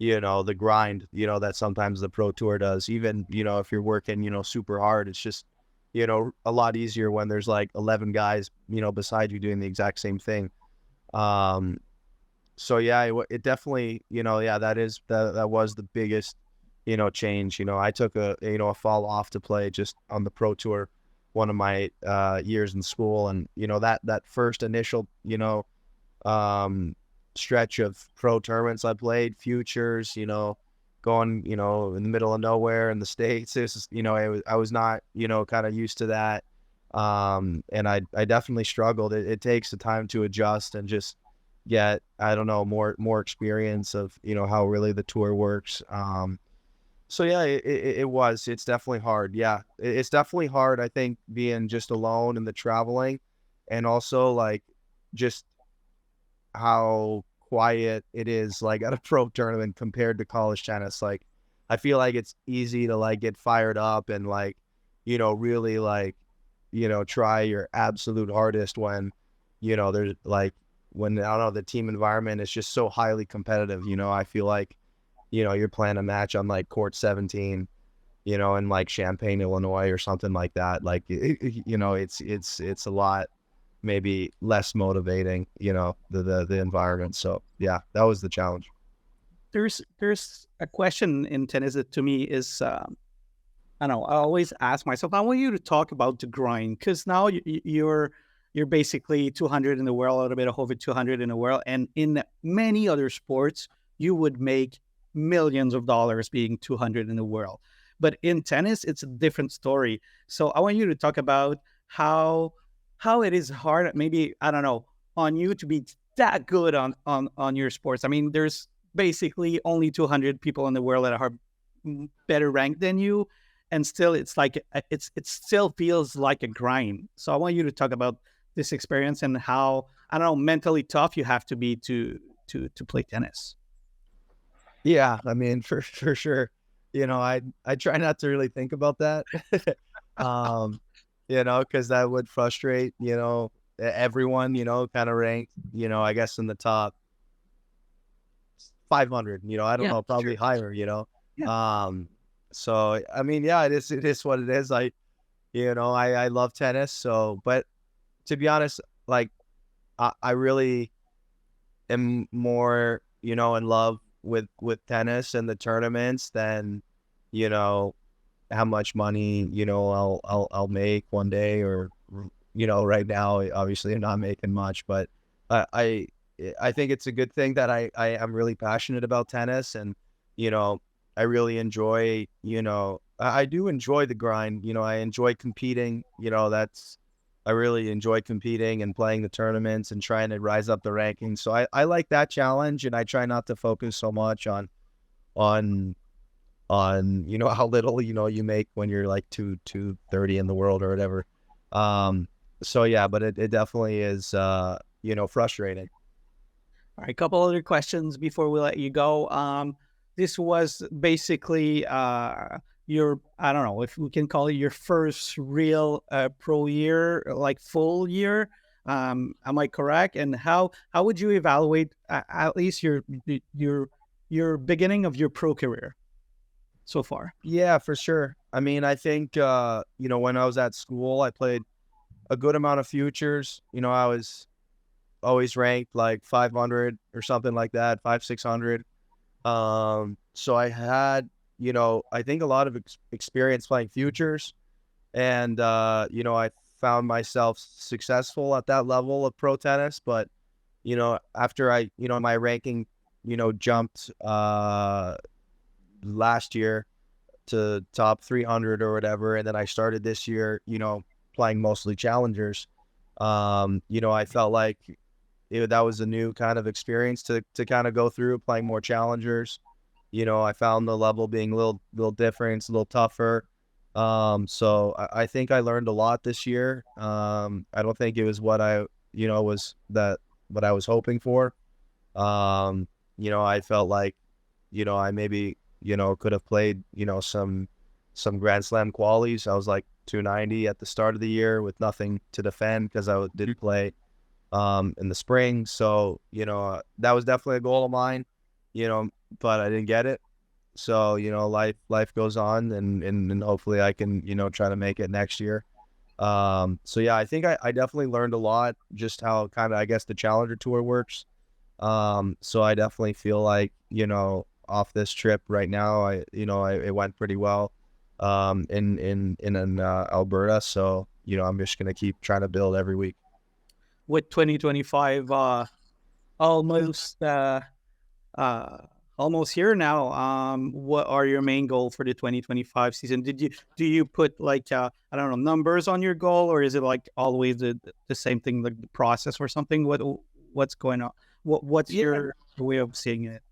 the grind, that sometimes the pro tour does. Even, if you're working, super hard, it's just, a lot easier when there's like 11 guys, beside you doing the exact same thing. So yeah, it definitely, that was the biggest, change. I took a fall off to play just on the pro tour one of my years in school, and that first initial stretch of pro tournaments I played, futures, going, in the middle of nowhere in the States. This is, I was not, kind of used to that. And I definitely struggled. It takes the time to adjust and just get, I don't know, more experience of, how really the tour works. So yeah, it's definitely hard. Yeah, it's definitely hard. I think being just alone and the traveling, and also like just how quiet it is like at a pro tournament compared to college tennis. Like, I feel like it's easy to like get fired up and like, really like, try your absolute hardest when, there's like, when, I don't know, the team environment is just so highly competitive. I feel like, you're playing a match on like court 17, in like Champaign, Illinois or something like that. Like, it's a lot maybe less motivating, the environment. So yeah, that was the challenge. There's a question in tennis that to me is, I don't know, I always ask myself, I want you to talk about the grind, because now you're basically 200 in the world, a little bit over 200 in the world. And in many other sports, you would make millions of dollars being 200 in the world. But in tennis, it's a different story. So I want you to talk about how it is hard, maybe, I don't know, on you to be that good on your sports. I mean, there's basically only 200 people in the world that are better ranked than you. And still, it's like, it still feels like a grind. So I want you to talk about this experience and how, I don't know, mentally tough you have to be to play tennis. Yeah, I mean, for sure. I try not to really think about that. Because that would frustrate, everyone, kind of ranked, I guess in the top 500, I don't know, probably higher, Yeah. So, I mean, yeah, it is what it is. I love tennis. So, but to be honest, like, I really am more, in love with tennis and the tournaments than, how much money, I'll make one day, or, right now, obviously I'm not making much, but I think it's a good thing that I am really passionate about tennis, and, I really enjoy, I do enjoy the grind, I enjoy competing, I really enjoy competing and playing the tournaments and trying to rise up the rankings. So I like that challenge, and I try not to focus so much on how little, you make when you're like 230 in the world or whatever. So yeah, but it definitely is, frustrating. All right, a couple other questions before we let you go. This was basically your, I don't know if we can call it your first real pro year, like full year. Am I correct? And how would you evaluate at least your beginning of your pro career so far? Yeah, for sure. I mean, I think, when I was at school, I played a good amount of futures. I was always ranked like 500 or something like that, 600. So I had, I think a lot of experience playing futures, and, I found myself successful at that level of pro tennis. But, after my ranking, jumped, last year to top 300 or whatever. And then I started this year, playing mostly challengers. I felt like that was a new kind of experience to kind of go through, playing more challengers. I found the level being a little different, it's a little tougher. So I think I learned a lot this year. I don't think it was what I was hoping for. I felt like, I maybe, could have played, some Grand Slam qualies. I was like 290 at the start of the year with nothing to defend, because I did play in the spring. So, that was definitely a goal of mine, but I didn't get it. So, life goes on, and hopefully I can, try to make it next year. So yeah, I think I definitely learned a lot, just how kind of, I guess, the Challenger Tour works. So I definitely feel like, off this trip right now. It went pretty well in Alberta. So, I'm just going to keep trying to build every week. With 2025 almost here now, what are your main goals for the 2025 season? Do you put numbers on your goal, or is it like always the same thing, like the process or something? What's going on? What's your way of seeing it?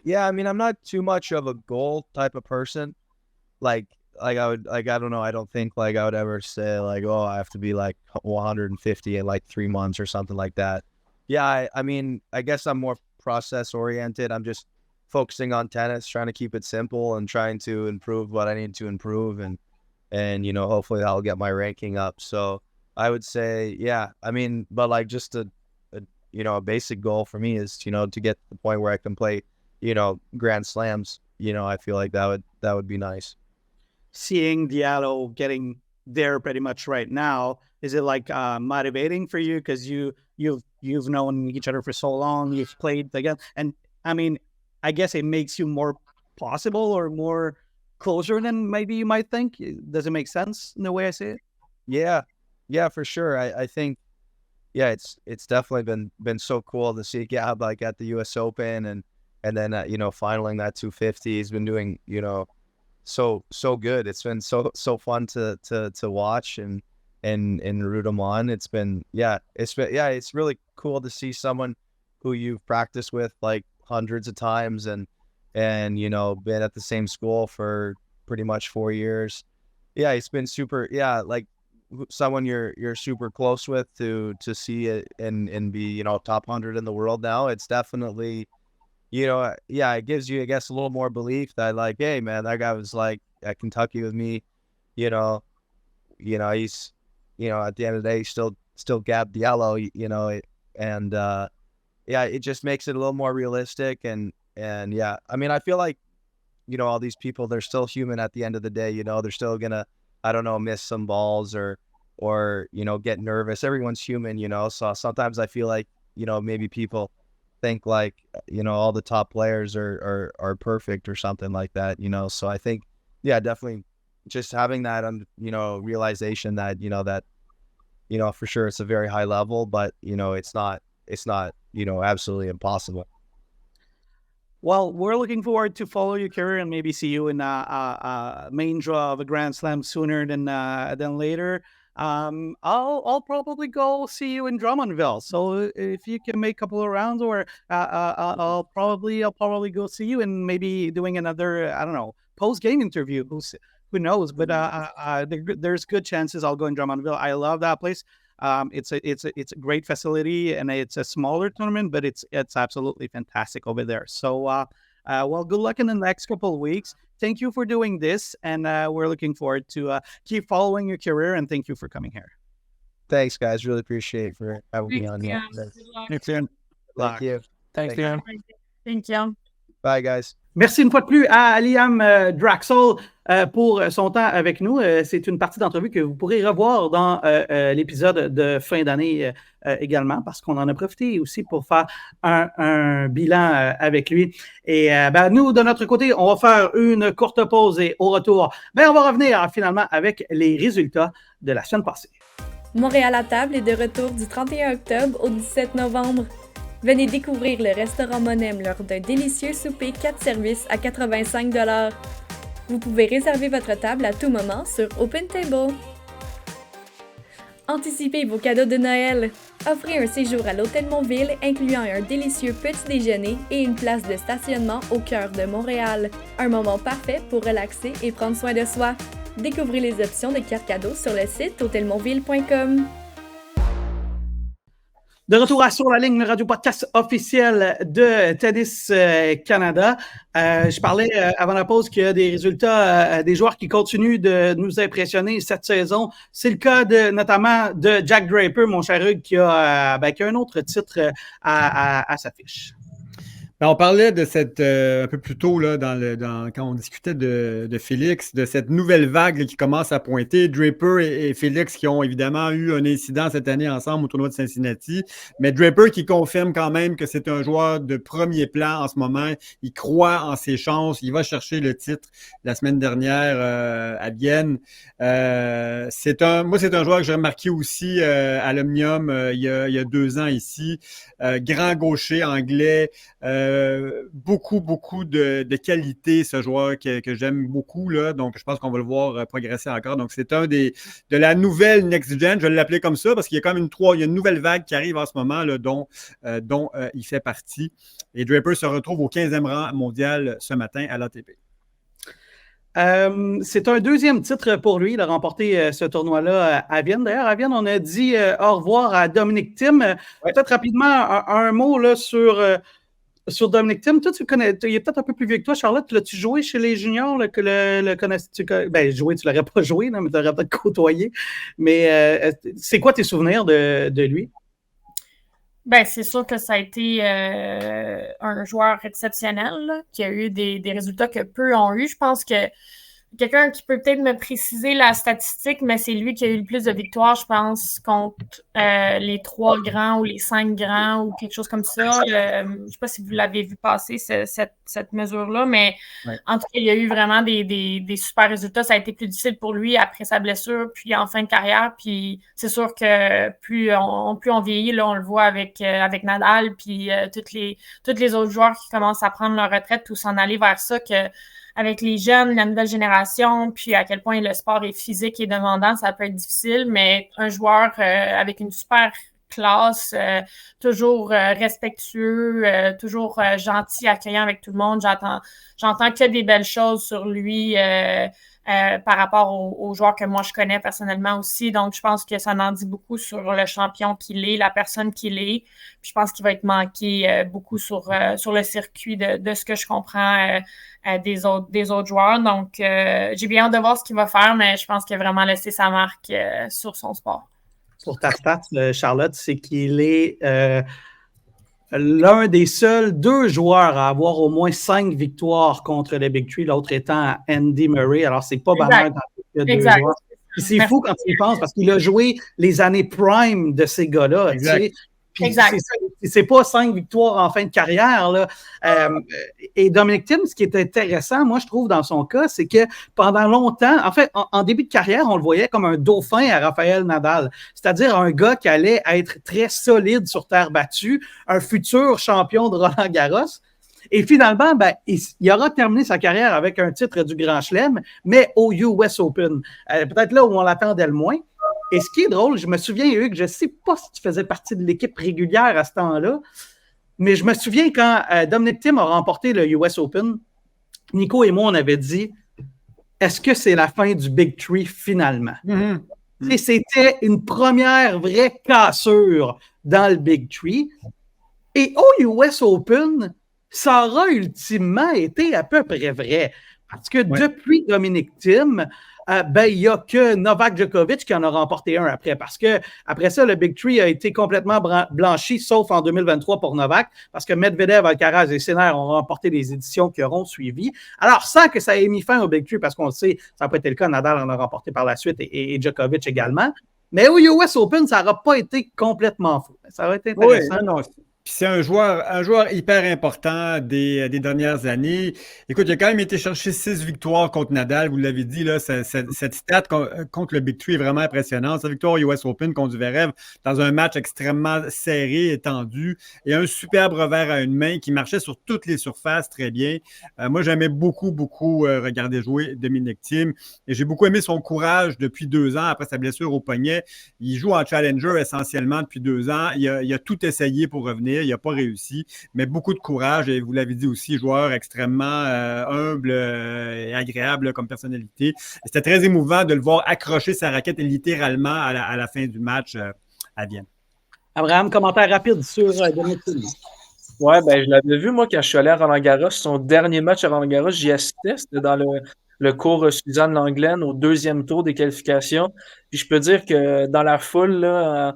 Yeah, I mean, I'm not too much of a goal type of person. I don't know. I don't think I would ever say I have to be 150 in 3 months or something like that. Yeah, I mean, I guess I'm more process oriented. I'm just focusing on tennis, trying to keep it simple and trying to improve what I need to improve, and hopefully I'll get my ranking up. So I would say, yeah, I mean, but just a basic goal for me is, to get to the point where I can play, Grand Slams. I feel like that would be nice. Seeing Diallo getting there pretty much right now, is it motivating for you because you've known each other for so long, you've played together, and I mean, I guess it makes you more possible or more closer than maybe you might think. Does it make sense in the way I say it? Yeah, for sure. I think, yeah, it's definitely been so cool to see Gab at the U.S. Open and then finaling that 250. He's been doing so good. It's been so fun to watch and root him on. It's really cool to see someone who you've practiced with hundreds of times and been at the same school for pretty much 4 years. Yeah, it's been super. Yeah, someone you're super close with to see it and be top 100 in the world now. It's definitely it gives you, I guess, a little more belief that hey man, that guy was at Kentucky with me. He's at the end of the day he's still Gab Diallo. It just makes it a little more realistic and yeah, I mean, I feel all these people, they're still human at the end of the day. They're still gonna, I don't know, miss some balls or get nervous. Everyone's human, so sometimes I feel maybe people think all the top players are perfect or something like that, so I think, yeah, definitely just having that realization that that for sure it's a very high level, but it's not absolutely impossible. Well, we're looking forward to follow your career and maybe see you in a main draw of a Grand Slam sooner than later. I'll probably go see you in Drummondville. So if you can make a couple of rounds, or I'll probably go see you and maybe doing another, I don't know, post-game interview. Who knows? But there's good chances I'll go in Drummondville. I love that place. It's a great facility, and it's a smaller tournament, but it's absolutely fantastic over there. So well, good luck in the next couple of weeks. Thank you for doing this, and we're looking forward to keep following your career, and thank you for coming here. Thanks, guys. Really appreciate for having me on here. Thanks, Ian. Thank you. Thanks, Liam. Thank you. Bye, guys. Merci une fois de plus à Liam Draxl pour son temps avec nous. C'est une partie d'entrevue que vous pourrez revoir dans l'épisode de fin d'année également, parce qu'on en a profité aussi pour faire un bilan avec lui. Et nous, de notre côté, on va faire une courte pause et au retour, on va revenir finalement avec les résultats de la semaine passée. Montréal à table est de retour du 31 octobre au 17 novembre. Venez découvrir le restaurant Monem lors d'un délicieux souper 4 services à 85 $. Vous pouvez réserver votre table à tout moment sur OpenTable. Anticipez vos cadeaux de Noël. Offrez un séjour à l'Hôtel Montville incluant un délicieux petit déjeuner et une place de stationnement au cœur de Montréal. Un moment parfait pour relaxer et prendre soin de soi. Découvrez les options de cartes cadeaux sur le site hôtelmontville.com. De retour à Sur la ligne, le radio-podcast officiel de Tennis Canada. Je parlais avant la pause qu'il y a des résultats des joueurs qui continuent de nous impressionner cette saison. C'est le cas notamment de Jack Draper, mon cher Hugues, qui a un autre titre à sa fiche. Ben, on parlait de cette, un peu plus tôt, là, quand on discutait de Félix, de cette nouvelle vague là, qui commence à pointer. Draper et Félix qui ont évidemment eu un incident cette année ensemble au tournoi de Cincinnati. Mais Draper qui confirme quand même que c'est un joueur de premier plan en ce moment. Il croit en ses chances. Il va chercher le titre la semaine dernière à Vienne. Moi, c'est un joueur que j'ai remarqué aussi à l'Omnium il y a 2 ans ici. Grand gaucher anglais. Beaucoup de qualité, ce joueur que j'aime beaucoup. Là, donc, je pense qu'on va le voir progresser encore. Donc, c'est de la nouvelle Next Gen. Je vais l'appeler comme ça parce qu'il y a quand même il y a une nouvelle vague qui arrive en ce moment là, dont il fait partie. Et Draper se retrouve au 15e rang mondial ce matin à l'ATP. C'est un deuxième titre pour lui. Il a remporté ce tournoi-là à Vienne. D'ailleurs, à Vienne, on a dit au revoir à Dominic Thiem. Peut-être rapidement un mot là, sur Dominic Thiem. Toi, tu connais, il est peut-être un peu plus vieux que toi, Charlotte. L'as-tu joué chez les juniors? Là, joué, tu l'aurais pas joué, mais tu l'aurais peut-être côtoyé. Mais c'est quoi tes souvenirs de lui? Ben, c'est sûr que ça a été un joueur exceptionnel, là, qui a eu des résultats que peu ont eu. Je pense que quelqu'un qui peut peut-être me préciser la statistique, mais c'est lui qui a eu le plus de victoires, je pense, contre les 3 grands ou les 5 grands ou quelque chose comme ça. Je ne sais pas si vous l'avez vu passer, cette mesure-là, mais ouais. En tout cas, il y a eu vraiment des super résultats. Ça a été plus difficile pour lui après sa blessure, puis en fin de carrière. Puis c'est sûr que plus on vieillit, là, on le voit avec Nadal, puis tous les autres joueurs qui commencent à prendre leur retraite ou s'en aller vers ça, que avec les jeunes, la nouvelle génération, puis à quel point le sport est physique et demandant, ça peut être difficile, mais un joueur avec une super classe, toujours respectueux, toujours gentil, accueillant avec tout le monde. J'entends que des belles choses sur lui par rapport aux joueurs que moi je connais personnellement aussi. Donc, je pense que ça en dit beaucoup sur le champion qu'il est, la personne qu'il est. Puis je pense qu'il va être manqué beaucoup sur le circuit de ce que je comprends des autres joueurs. Donc, j'ai bien hâte de voir ce qu'il va faire, mais je pense qu'il a vraiment laissé sa marque sur son sport. Pour ta stat, Charlotte, c'est qu'il est l'un des seuls 2 joueurs à avoir au moins 5 victoires contre le Big Three, l'autre étant Andy Murray. Alors, c'est pas banal quand il y a 2 joueurs. Puis c'est fou quand tu y penses parce qu'il a joué les années prime de ces gars-là. Exact. Puis c'est pas 5 victoires en fin de carrière. Là. Et Dominic Thiem, ce qui est intéressant, moi, je trouve, dans son cas, c'est que pendant longtemps, en fait, en début de carrière, on le voyait comme un dauphin à Rafael Nadal. C'est-à-dire un gars qui allait être très solide sur terre battue, un futur champion de Roland-Garros. Et finalement, il aura terminé sa carrière avec un titre du Grand Chelem, mais au US Open. Peut-être là où on l'attendait le moins. Et ce qui est drôle, je me souviens, Hugues, je ne sais pas si tu faisais partie de l'équipe régulière à ce temps-là, mais je me souviens quand Dominic Thiem a remporté le US Open, Nico et moi, on avait dit, est-ce que c'est la fin du Big Three finalement? Mm-hmm. Et c'était une première vraie cassure dans le Big Three. Et au US Open, ça aura ultimement été à peu près vrai. Parce que depuis Dominic Thiem, il n'y a que Novak Djokovic qui en a remporté un après. Parce que après ça, le Big Three a été complètement blanchi, sauf en 2023 pour Novak, parce que Medvedev, Alcaraz et Sinner ont remporté les éditions qui auront suivi. Alors, sans que ça ait mis fin au Big Three, parce qu'on le sait, ça n'a pas été le cas, Nadal en a remporté par la suite et Djokovic également. Mais au US Open, ça n'aura pas été complètement fou. Ça aurait été intéressant. Oui, non. Puis c'est un joueur hyper important des dernières années. Écoute, il a quand même été chercher 6 victoires contre Nadal, vous l'avez dit, là, cette stat contre le Big Three est vraiment impressionnante. Sa victoire au US Open contre Zverev dans un match extrêmement serré et tendu et un superbe revers à une main qui marchait sur toutes les surfaces très bien. Moi, j'aimais beaucoup regarder jouer Dominic Thiem et j'ai beaucoup aimé son courage depuis 2 ans après sa blessure au poignet. Il joue en challenger essentiellement depuis 2 ans. Il a tout essayé pour revenir. Il n'a pas réussi, mais beaucoup de courage et vous l'avez dit aussi, joueur extrêmement humble et agréable là, comme personnalité. C'était très émouvant de le voir accrocher sa raquette littéralement à la fin du match à Vienne. Abraham, commentaire rapide sur Dominic Thiem. Ouais, je l'avais vu, moi, quand je suis allé à Roland-Garros. Son dernier match à Roland-Garros, j'y assistais. C'était dans le cours Suzanne Langlaine au 2e tour des qualifications. Puis je peux dire que dans la foule, là,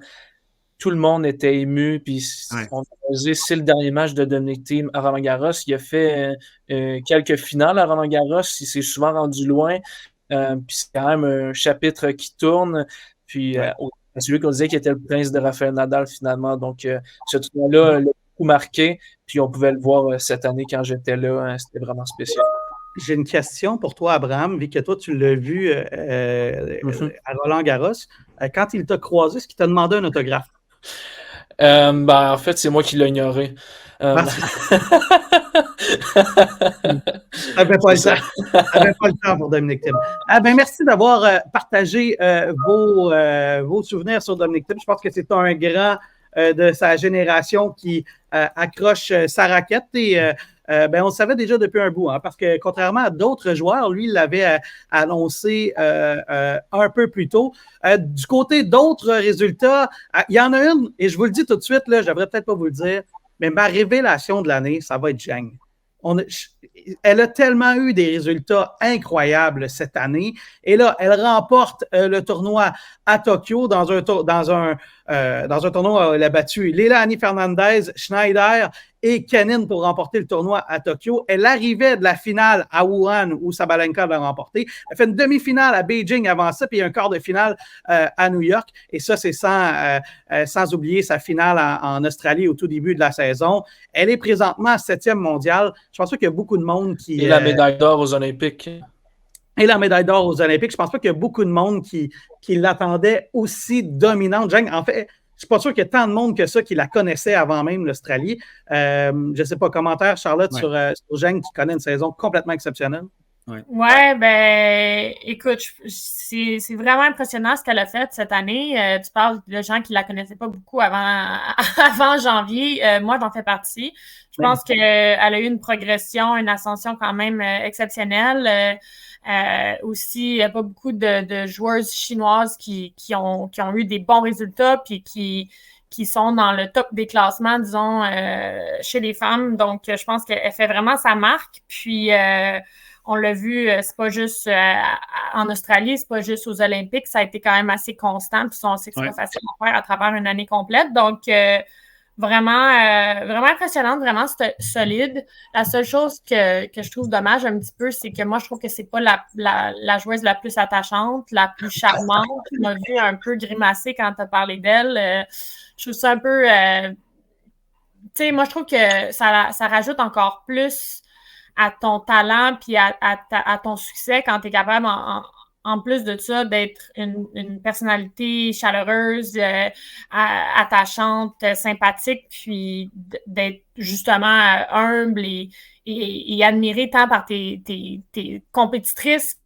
tout le monde était ému. Puis on a osé, c'est le dernier match de Dominic Thiem à Roland-Garros. Il a fait quelques finales à Roland-Garros. Il s'est souvent rendu loin. Puis c'est quand même un chapitre qui tourne. Puis celui qu'on disait qui était le prince de Rafael Nadal finalement. Donc ce tournoi-là l'a beaucoup marqué. Puis on pouvait le voir cette année quand j'étais là. Hein, c'était vraiment spécial. J'ai une question pour toi, Abraham, vu que toi, tu l'as vu à Roland-Garros. Quand il t'a croisé, est-ce qu'il t'a demandé un autographe? En fait, c'est moi qui l'ai ignoré. T'avais pas le temps pour Dominic Thiem. Merci d'avoir partagé vos souvenirs sur Dominic Thiem. Je pense que c'est un grand de sa génération qui accroche sa raquette et on le savait déjà depuis un bout, hein, parce que contrairement à d'autres joueurs, lui, il l'avait annoncé un peu plus tôt. Du côté d'autres résultats, il y en a une, et je vous le dis tout de suite, là, je devrais peut-être pas vous le dire, mais ma révélation de l'année, ça va être Zheng. Elle a tellement eu des résultats incroyables cette année. Et là, elle remporte le tournoi à Tokyo dans un tournoi où elle a battu Leilani Fernandez, Schneider et Kenin pour remporter le tournoi à Tokyo. Elle arrivait de la finale à Wuhan où Sabalenka l'a remporté. Elle fait une demi-finale à Beijing avant ça, puis un quart de finale à New York. Et ça, c'est sans oublier sa finale en Australie au tout début de la saison. Elle est présentement 7e mondiale. Je pense pas qu'il y a beaucoup de monde qui... Et la médaille d'or aux Olympiques. Et la médaille d'or aux Olympiques. Je pense pas qu'il y a beaucoup de monde qui l'attendait aussi dominante. Zheng, en fait, je suis pas sûr qu'il y ait tant de monde que ça qui la connaissait avant même l'Australie. Je sais pas, commentaire, Charlotte, sur Zheng qui connaît une saison complètement exceptionnelle. Écoute, c'est vraiment impressionnant ce qu'elle a fait cette année. Tu parles de gens qui la connaissaient pas beaucoup avant janvier. Moi, j'en fais partie. Je pense qu'elle a eu une progression, une ascension quand même exceptionnelle. Aussi, il n'y a pas beaucoup de joueuses chinoises qui ont eu des bons résultats puis qui sont dans le top des classements, disons, chez les femmes. Donc, je pense qu'elle fait vraiment sa marque. Puis, on l'a vu, c'est pas juste en Australie, c'est pas juste aux Olympiques, ça a été quand même assez constant. Puis, on sait que c'est pas facile à faire à travers une année complète. Donc, vraiment impressionnante, vraiment solide. La seule chose que je trouve dommage un petit peu, c'est que moi, je trouve que c'est pas la joueuse la plus attachante, la plus charmante. Tu m'as vu un peu grimacer quand tu as parlé d'elle. Je trouve ça un peu... tu sais, moi, je trouve que ça rajoute encore plus à ton talent puis à ton succès quand tu es capable, en plus de ça, d'être une personnalité chaleureuse, attachante, sympathique, puis d'être justement humble et admirée tant par tes compétitrices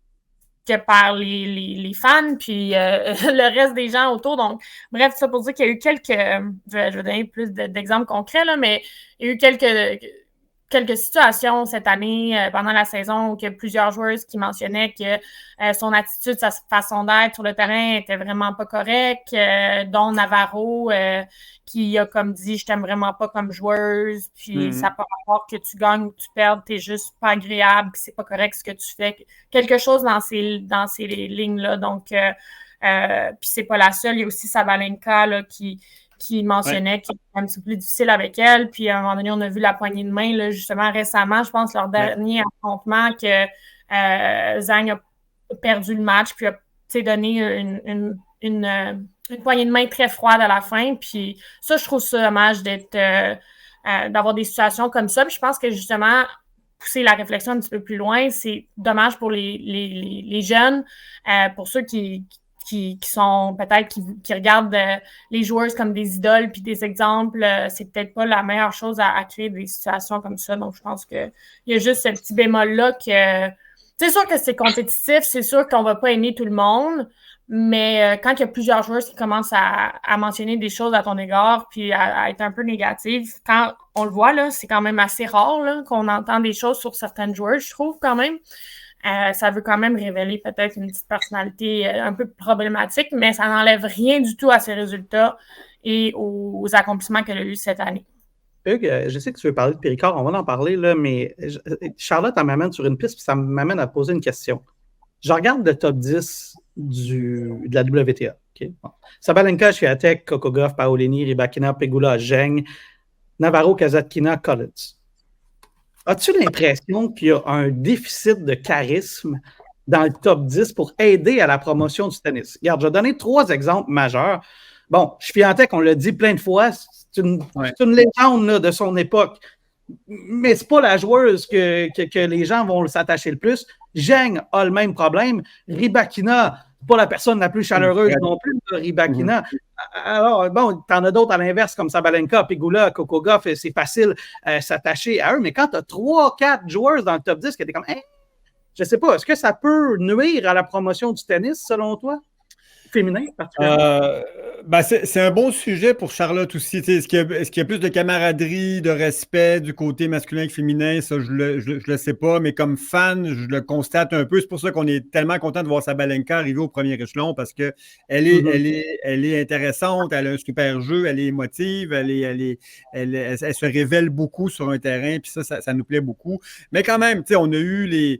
que par les fans, puis le reste des gens autour. Donc, bref, ça pour dire qu'il y a eu je vais donner plus d'exemples concrets, là, mais il y a eu quelques situations cette année pendant la saison où il y a plusieurs joueuses qui mentionnaient que son attitude, sa façon d'être sur le terrain était vraiment pas correcte, dont Navarro qui a comme dit « je t'aime vraiment pas comme joueuse », puis ça peut rapport que tu gagnes ou que tu perds, t'es juste pas agréable, puis c'est pas correct ce que tu fais. Quelque chose dans ces lignes-là. Donc, puis c'est pas la seule, il y a aussi Sabalenka là, qui mentionnait qu'il était un petit peu plus difficile avec elle. Puis à un moment donné, on a vu la poignée de main, là, justement, récemment, je pense, leur dernier affrontement, que Zhang a perdu le match, puis a donné une poignée de main très froide à la fin. Puis ça, je trouve ça dommage d'avoir des situations comme ça. Puis je pense que justement, pousser la réflexion un petit peu plus loin, c'est dommage pour les jeunes, pour ceux qui sont peut-être qui regardent les joueuses comme des idoles puis des exemples, c'est peut-être pas la meilleure chose à créer des situations comme ça. Donc, je pense qu'il y a juste ce petit bémol-là que c'est sûr que c'est compétitif, c'est sûr qu'on va pas aimer tout le monde, mais quand il y a plusieurs joueurs qui commencent à mentionner des choses à ton égard puis à être un peu négatives, quand on le voit, là, c'est quand même assez rare là, qu'on entend des choses sur certaines joueuses, je trouve, quand même. Ça veut quand même révéler peut-être une petite personnalité un peu problématique, mais ça n'enlève rien du tout à ses résultats et aux accomplissements qu'elle a eus cette année. Hugues, je sais que tu veux parler de Péricard, on va en parler, là, mais Charlotte, elle m'amène sur une piste, puis ça m'amène à te poser une question. Je regarde le top 10 de la WTA. Okay? Bon. Sabalenka, Swiatek, Coco Gauff, Paolini, Rybakina, Pegula, Zheng, Navarro, Kasatkina, Collins. As-tu l'impression qu'il y a un déficit de charisme dans le top 10 pour aider à la promotion du tennis? Regarde, je vais donner 3 exemples majeurs. Bon, Swiatek, on l'a dit plein de fois, c'est une légende là, de son époque. Mais c'est pas la joueuse que les gens vont s'attacher le plus. Zheng a le même problème. Rybakina, pas la personne la plus chaleureuse non plus, Rybakina. Alors, bon, t'en as d'autres à l'inverse, comme Sabalenka, Pegula, Coco Gauff, c'est facile s'attacher à eux. Mais quand t'as 3-4 joueurs dans le top 10, que t'es comme, je sais pas, est-ce que ça peut nuire à la promotion du tennis, selon toi? Féminin, particulièrement? C'est un bon sujet pour Charlotte aussi. Est-ce qu'il y a plus de camaraderie, de respect du côté masculin que féminin? Ça, je le sais pas, mais comme fan, je le constate un peu. C'est pour ça qu'on est tellement content de voir Sabalenka arriver au premier échelon parce qu'elle est intéressante, elle a un super jeu, elle est émotive, elle se révèle beaucoup sur un terrain, puis ça nous plaît beaucoup. Mais quand même, on a eu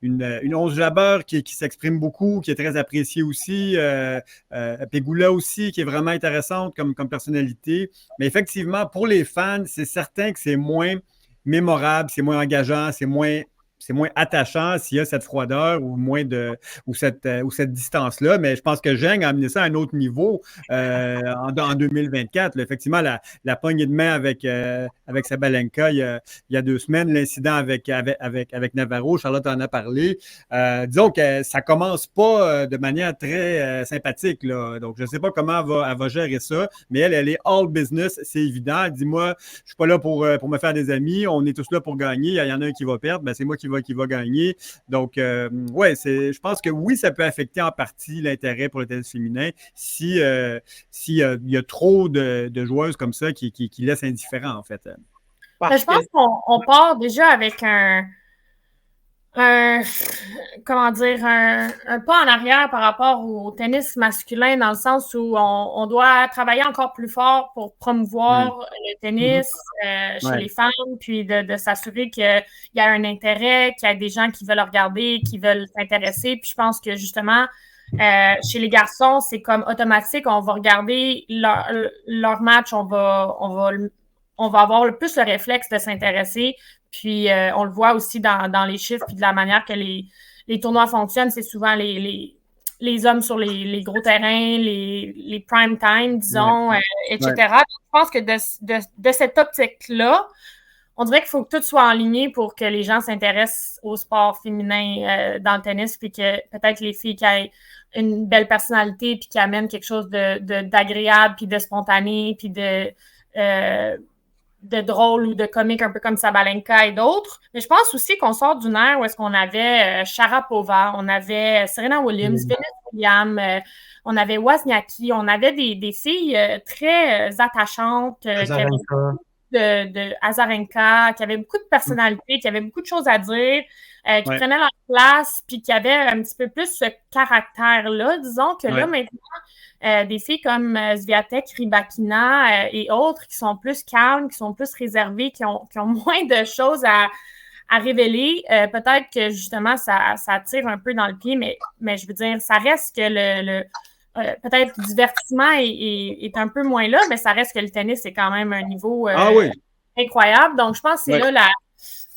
une Ons Jabeur qui s'exprime beaucoup, qui est très appréciée aussi. Pegula aussi, qui est vraiment intéressante comme personnalité. Mais effectivement, pour les fans, c'est certain que c'est moins mémorable, c'est moins engageant, c'est moins attachant s'il y a cette froideur ou cette distance-là. Mais je pense que Zheng a amené ça à un autre niveau en 2024. Là, effectivement, la poignée de main avec Sabalenka il y a 2 semaines, l'incident avec Navarro, Charlotte en a parlé. Disons que ça commence pas de manière très sympathique. Là. Donc, je ne sais pas comment elle va gérer ça, mais elle est all business, c'est évident. Elle dit, moi, je ne suis pas là pour me faire des amis. On est tous là pour gagner. Il y en a un qui va perdre. C'est moi qui va gagner. Donc, je pense que oui, ça peut affecter en partie l'intérêt pour le tennis féminin s'il y a trop de joueuses comme ça qui laissent indifférent, en fait. Je pense qu'on part déjà avec un pas en arrière par rapport au tennis masculin, dans le sens où on doit travailler encore plus fort pour promouvoir le tennis chez les femmes, puis de s'assurer qu'il y a un intérêt, qu'il y a des gens qui veulent regarder, qui veulent s'intéresser. Puis je pense que justement, chez les garçons, c'est comme automatique, on va regarder leur match, on va avoir le plus le réflexe de s'intéresser. Puis, on le voit aussi dans les chiffres puis de la manière que les tournois fonctionnent. C'est souvent les hommes sur les gros terrains, les prime time, disons, etc. Donc, je pense que de cette optique-là, on dirait qu'il faut que tout soit aligné pour que les gens s'intéressent au sport féminin dans le tennis, puis que peut-être les filles qui aient une belle personnalité puis qui amènent quelque chose d'agréable puis de spontané puis de drôle ou de comique, un peu comme Sabalenka et d'autres. Mais je pense aussi qu'on sort d'une ère où est-ce qu'on avait Sharapova, on avait Serena Williams, Venus Williams, on avait Wozniacki, on avait des filles très attachantes, Azarenka, qui avaient beaucoup de personnalité, qui avaient beaucoup de choses à dire, qui prenaient leur place, puis qui avaient un petit peu plus ce caractère-là. Disons que là, maintenant, des filles comme Swiatek, Rybakina et autres qui sont plus calmes, qui sont plus réservées, qui ont moins de choses à révéler. Peut-être que justement, ça tire un peu dans le pied, mais je veux dire, ça reste que peut-être le divertissement est un peu moins là, mais ça reste que le tennis, c'est quand même un niveau incroyable. Donc, je pense que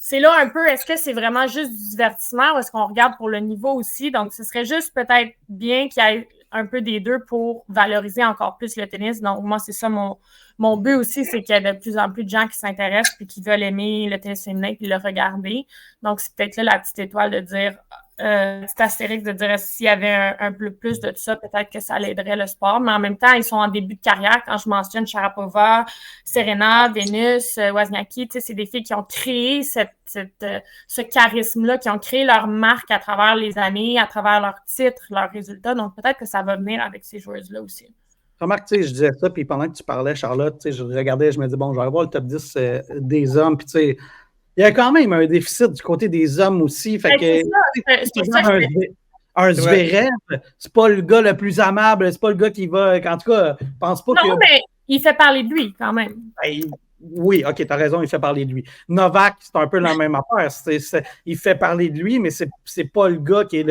c'est là un peu, est-ce que c'est vraiment juste du divertissement ou est-ce qu'on regarde pour le niveau aussi? Donc, ce serait juste peut-être bien qu'il y ait un peu des deux pour valoriser encore plus le tennis. Donc, moi, c'est ça mon but aussi, c'est qu'il y a de plus en plus de gens qui s'intéressent puis qui veulent aimer le tennis féminin puis le regarder. Donc, c'est peut-être là la petite étoile de dire, c'est astérix de dire s'il y avait un peu plus de tout ça, peut-être que ça l'aiderait le sport. Mais en même temps, ils sont en début de carrière. Quand je mentionne Sharapova, Serena, Venus, Wozniacki, c'est des filles qui ont créé ce charisme-là, qui ont créé leur marque à travers les années, à travers leurs titres, leurs résultats. Donc, peut-être que ça va venir avec ces joueuses-là aussi. Remarque, je disais ça, puis pendant que tu parlais, Charlotte, je regardais, je me dis, bon, je vais aller voir le top 10 des hommes, puis tu sais, il y a quand même un déficit du côté des hommes aussi. Fait que un Zverev, c'est pas le gars le plus amable, c'est pas le gars qui va, en tout cas, je pense pas Non, mais il fait parler de lui quand même. Oui, OK, tu as raison, il fait parler de lui. Novak, c'est un peu la même affaire. Il fait parler de lui, mais c'est pas le gars qui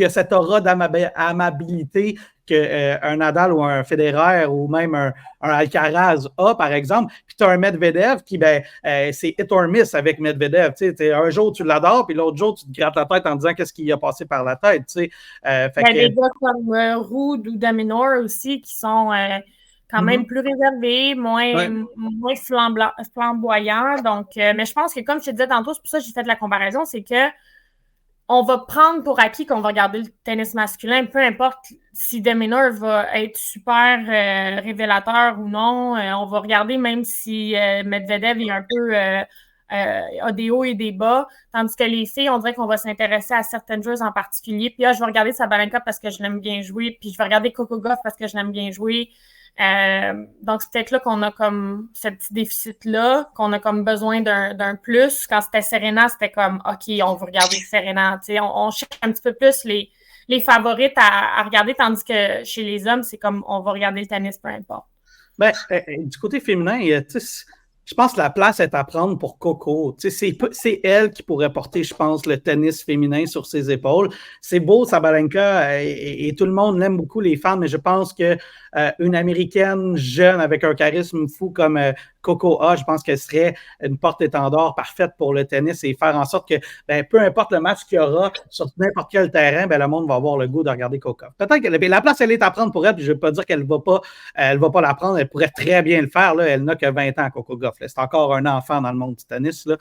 a cette aura d'amabilité qu'un Nadal ou un Federer ou même un Alcaraz a, par exemple. Puis tu as un Medvedev qui, c'est hit or miss avec Medvedev. Un jour, tu l'adores, puis l'autre jour, tu te grattes la tête en disant qu'est-ce qui a passé par la tête. Des gars comme Ruud ou Daminor aussi qui sont quand même plus réservés, moins flamboyants. Donc, mais je pense que, comme je te disais tantôt, c'est pour ça que j'ai fait de la comparaison, c'est que on va prendre pour acquis qu'on va regarder le tennis masculin, peu importe si Deminaur va être super révélateur ou non. On va regarder même si Medvedev est un peu a des hauts et des bas. Tandis que les filles, on dirait qu'on va s'intéresser à certaines joueuses en particulier. Puis je vais regarder Sabalenka parce que je l'aime bien jouer. Puis je vais regarder Coco Gauff parce que je l'aime bien jouer. Donc, c'est peut-être là qu'on a comme ce petit déficit-là, qu'on a comme besoin d'un plus. Quand c'était Serena, c'était comme, OK, on veut regarder Serena. On cherche un petit peu plus les favorites à regarder, tandis que chez les hommes, c'est comme, on va regarder le tennis, peu importe. Du côté féminin, je pense que la place est à prendre pour Coco. C'est elle qui pourrait porter, je pense, le tennis féminin sur ses épaules. C'est beau, Sabalenka, et tout le monde l'aime beaucoup, les fans, mais je pense que une Américaine jeune avec un charisme fou comme Coco A, je pense qu'elle serait une porte-étendard parfaite pour le tennis et faire en sorte que, peu importe le match qu'il y aura sur n'importe quel terrain, le monde va avoir le goût de regarder Coco. Peut-être que la place, elle est à prendre pour elle, puis je ne veux pas dire qu'elle va pas la prendre, elle pourrait très bien le faire, là. Elle n'a que 20 ans, Coco Gauff. C'est encore un enfant dans le monde du tennis, là.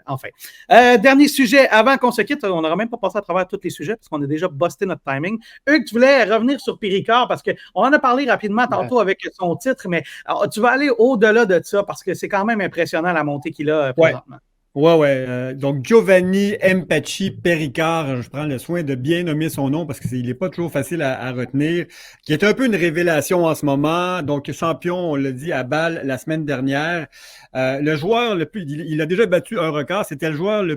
Enfin. Dernier sujet, avant qu'on se quitte, on n'aura même pas passé à travers tous les sujets, parce qu'on a déjà busté notre timing. Hugues, tu voulais revenir sur Péricard, parce qu'on en a parlé rapidement tantôt avec son titre, mais tu vas aller au-delà de ça, parce que c'est quand même impressionnant la montée qu'il a présentement. Ouais. Donc, Giovanni Mpacci Péricard, je prends le soin de bien nommer son nom parce qu'il n'est pas toujours facile à retenir, qui est un peu une révélation en ce moment. Donc, champion, on l'a dit, à Bâle la semaine dernière. Le joueur le plus, il a déjà battu un record. C'était le joueur le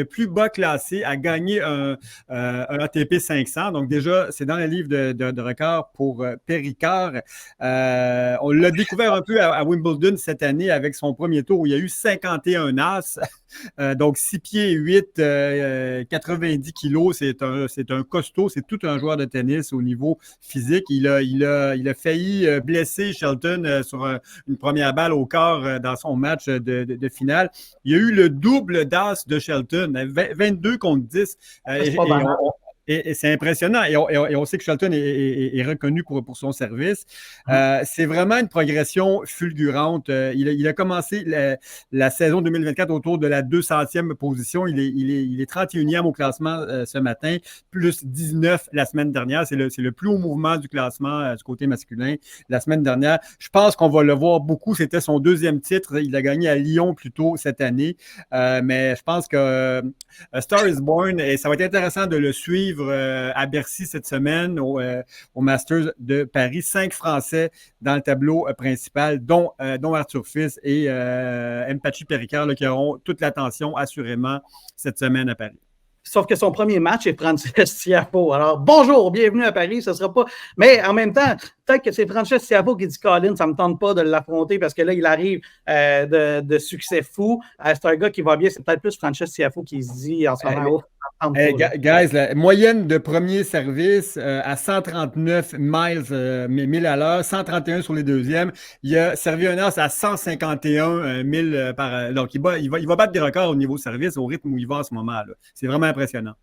plus bas classé à gagner un ATP 500. Donc, déjà, c'est dans le livre de records pour Péricard. On l'a découvert un peu à Wimbledon cette année avec son premier tour où il y a eu 51 as, donc 6 pieds 8, 90 kilos, c'est un costaud, c'est tout un joueur de tennis au niveau physique. Il a failli blesser Shelton sur une première balle au corps dans son match de finale. Il y a eu le double d'as de Shelton, 22 contre 10. Et c'est impressionnant. Et on sait que Shelton est reconnu pour son service. C'est vraiment une progression fulgurante. Il a commencé la saison 2024 autour de la 200e position. Il est 31e au classement ce matin, plus 19 la semaine dernière. C'est le plus haut mouvement du classement du côté masculin la semaine dernière. Je pense qu'on va le voir beaucoup. C'était son deuxième titre. Il a gagné à Lyon plus tôt cette année. Mais je pense que A Star is Born, et ça va être intéressant de le suivre à Bercy cette semaine au Masters de Paris. 5 Français dans le tableau principal, dont Arthur Fils et Mpacci Péricard qui auront toute l'attention assurément cette semaine à Paris. Sauf que son premier match est Frances Tiafoe. Alors, bonjour, bienvenue à Paris. Ce sera pas. Mais en même temps, peut-être que c'est Frances Tiafoe qui dit Colin, ça me tente pas de l'affronter parce que là, il arrive de succès fou. C'est un gars qui va bien. C'est peut-être plus Frances Tiafoe qui se dit en ce moment. Guys, la moyenne de premier service à 139 miles à l'heure, 131 sur les deuxièmes. Il a servi un as à 151 milles par heure. Donc, il va battre des records au niveau service, au rythme où il va en ce moment. Là. C'est vraiment impressionnant.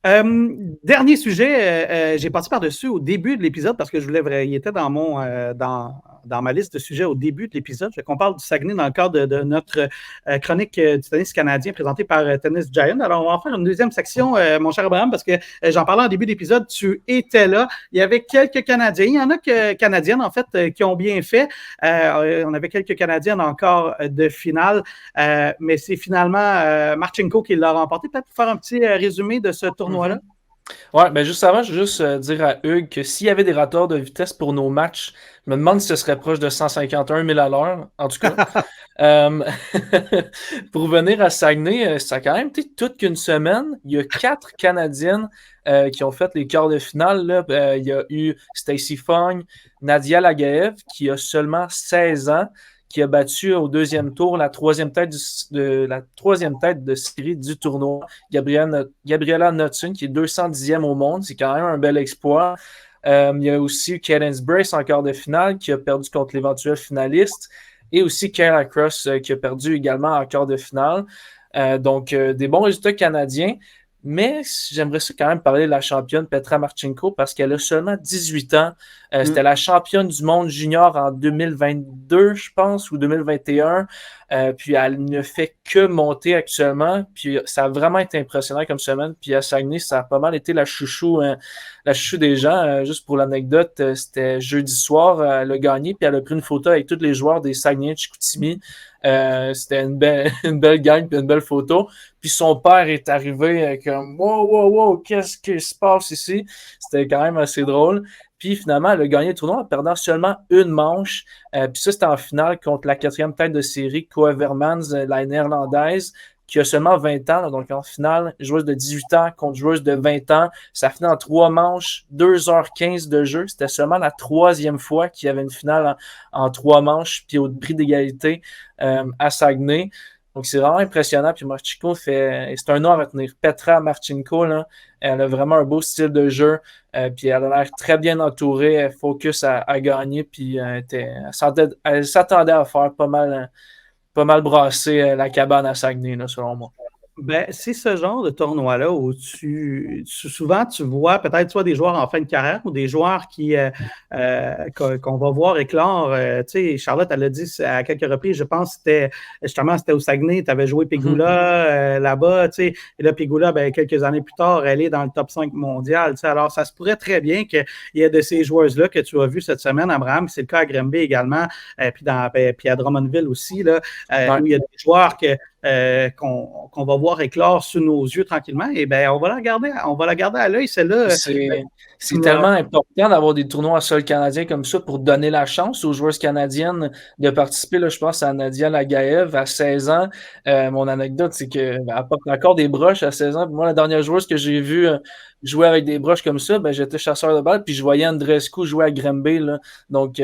Dernier sujet, j'ai passé par-dessus au début de l'épisode parce que je voulais, il était dans ma liste de sujets au début de l'épisode. On parle du Saguenay dans le cadre de notre chronique du tennis canadien présentée par Tennis Giant. Alors, on va en faire une deuxième section, mon cher Abraham, parce que j'en parlais en début d'épisode, tu étais là. Il y avait quelques Canadiens. Il y en a Canadiennes, en fait, qui ont bien fait. On avait quelques Canadiennes encore de finale, mais c'est finalement Marchenko qui l'a remporté. Peut-être pour faire un petit résumé de ce tournoi. Ouais, ben juste avant, je veux juste dire à Hugues que s'il y avait des rateurs de vitesse pour nos matchs, je me demande si ce serait proche de 151 000 à l'heure, en tout cas. Euh, Pour venir à Saguenay, ça a quand même été toute qu'une semaine. Il y a 4 Canadiennes qui ont fait les quarts de finale. Là. Il y a eu Stacy Fong, Nadia Lagaev, qui a seulement 16 ans, qui a battu au deuxième tour la troisième tête de série du tournoi, Gabriella Knudsen, qui est 210e au monde. C'est quand même un bel exploit. Il y a aussi Cadence Brace en quart de finale, qui a perdu contre l'éventuel finaliste. Et aussi Kayla Cross qui a perdu également en quart de finale. Donc, des bons résultats canadiens. Mais j'aimerais ça quand même parler de la championne Petra Marchenko parce qu'elle a seulement 18 ans. C'était la championne du monde junior en 2022, je pense, ou 2021. Puis elle ne fait que monter actuellement. Puis ça a vraiment été impressionnant comme semaine. Puis à Saguenay, ça a pas mal été la chouchou des gens. Juste pour l'anecdote, c'était jeudi soir, elle a gagné. Puis elle a pris une photo avec tous les joueurs des Saguenay de Chicoutimi. C'était une belle gang puis une belle photo. Puis son père est arrivé comme wow, qu'est-ce qui se passe ici? C'était quand même assez drôle. Puis finalement, elle a gagné le tournoi en perdant seulement une manche. Puis ça, c'était en finale contre la 4e tête de série, Koa Vermans, la néerlandaise, qui a seulement 20 ans. Là, donc en finale, joueuse de 18 ans contre joueuse de 20 ans. Ça finit en 3 manches, 2h15 de jeu. C'était seulement la 3e fois qu'il y avait une finale en 3 manches, puis au prix d'égalité à Saguenay. Donc, c'est vraiment impressionnant. Puis Marchenko c'est un nom à retenir. Petra Marchenko, là, elle a vraiment un beau style de jeu. Puis elle a l'air très bien entourée. Elle focus à gagner. Puis elle s'attendait à faire pas mal brasser la cabane à Saguenay, là, selon moi. Ben, c'est ce genre de tournoi-là où souvent tu vois peut-être soit des joueurs en fin de carrière ou des joueurs qu'on va voir éclore. Tu sais, Charlotte, elle l'a dit à quelques reprises, je pense que c'était au Saguenay, tu avais joué Pegula là-bas, tu sais, et là, Pegula, ben, quelques années plus tard, elle est dans le top 5 mondial. Tu sais, alors, ça se pourrait très bien qu'il y ait de ces joueuses-là que tu as vu cette semaine, Abraham, c'est le cas à Granby également, puis à Drummondville aussi, là, où il y a des joueurs qu'on va voir éclore sous nos yeux tranquillement, et ben on va la garder à l'œil, celle-là. C'est tellement important d'avoir des tournois à sol canadien comme ça pour donner la chance aux joueuses canadiennes de participer. Là, je pense à Nadia Lagaev à 16 ans. Mon anecdote, c'est qu'elle porte encore des broches à 16 ans. Puis moi, la dernière joueuse que j'ai vue jouer avec des broches comme ça, ben, j'étais chasseur de balles, puis je voyais Andreescu jouer à Granby. Là. Donc,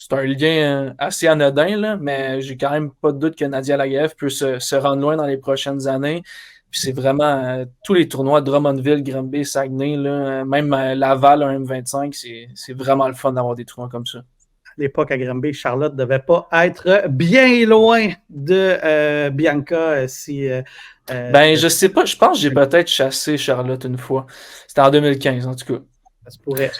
c'est un lien assez anodin, là, mais j'ai quand même pas de doute que Nadia Lagaev peut se rendre loin dans les prochaines années. Puis c'est vraiment tous les tournois, Drummondville, Granby, Saguenay, là, même Laval, un M25, c'est vraiment le fun d'avoir des tournois comme ça. À l'époque, à Granby, Charlotte ne devait pas être bien loin de Bianca ben, je sais pas, je pense que j'ai peut-être chassé Charlotte une fois. C'était en 2015, en tout cas. Ça se pourrait.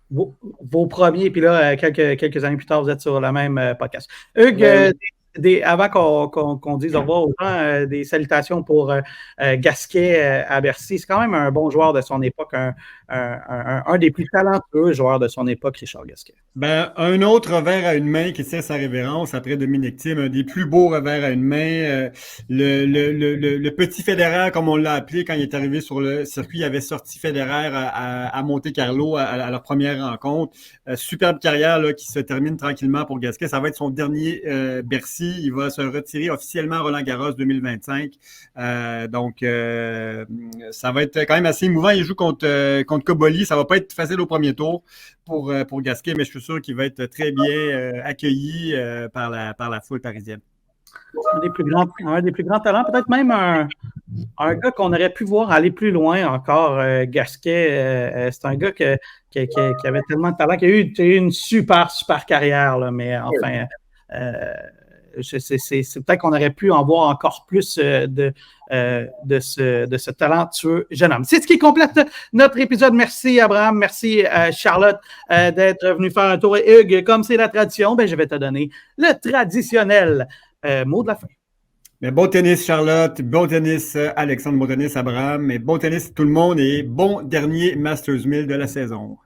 Vos premiers, puis là, quelques années plus tard, vous êtes sur le même podcast. Hugues, avant qu'on dise au revoir aux gens, des salutations pour Gasquet à Bercy. C'est quand même un bon joueur de son époque, un des plus talentueux joueurs de son époque, Richard Gasquet. Ben, un autre revers à une main qui tient sa révérence après Dominique Thiem, un des plus beaux revers à une main. Le petit Federer, comme on l'a appelé quand il est arrivé sur le circuit, il avait sorti Federer à Monte-Carlo à leur première rencontre. Superbe carrière là, qui se termine tranquillement pour Gasquet. Ça va être son dernier Bercy. Il va se retirer officiellement à Roland-Garros 2025. Donc, ça va être quand même assez émouvant. Il joue contre Koboli. Ça va pas être facile au premier tour pour Gasquet, mais je suis sûr qu'il va être très bien accueilli par la foule parisienne. Un des plus grands talents, peut-être même un gars qu'on aurait pu voir aller plus loin encore, Gasquet. C'est un gars qui avait tellement de talent, qui a eu une super carrière, là, mais enfin, c'est peut-être qu'on aurait pu en voir encore plus de ce talentueux jeune homme. C'est ce qui complète notre épisode. Merci Abraham, merci Charlotte d'être venu faire un tour. Et Hugues, comme c'est la tradition, ben, je vais te donner le traditionnel mot de la fin. Mais bon tennis Charlotte, bon tennis Alexandre, bon tennis Abraham, et bon tennis tout le monde et bon dernier Masters 1000 de la saison.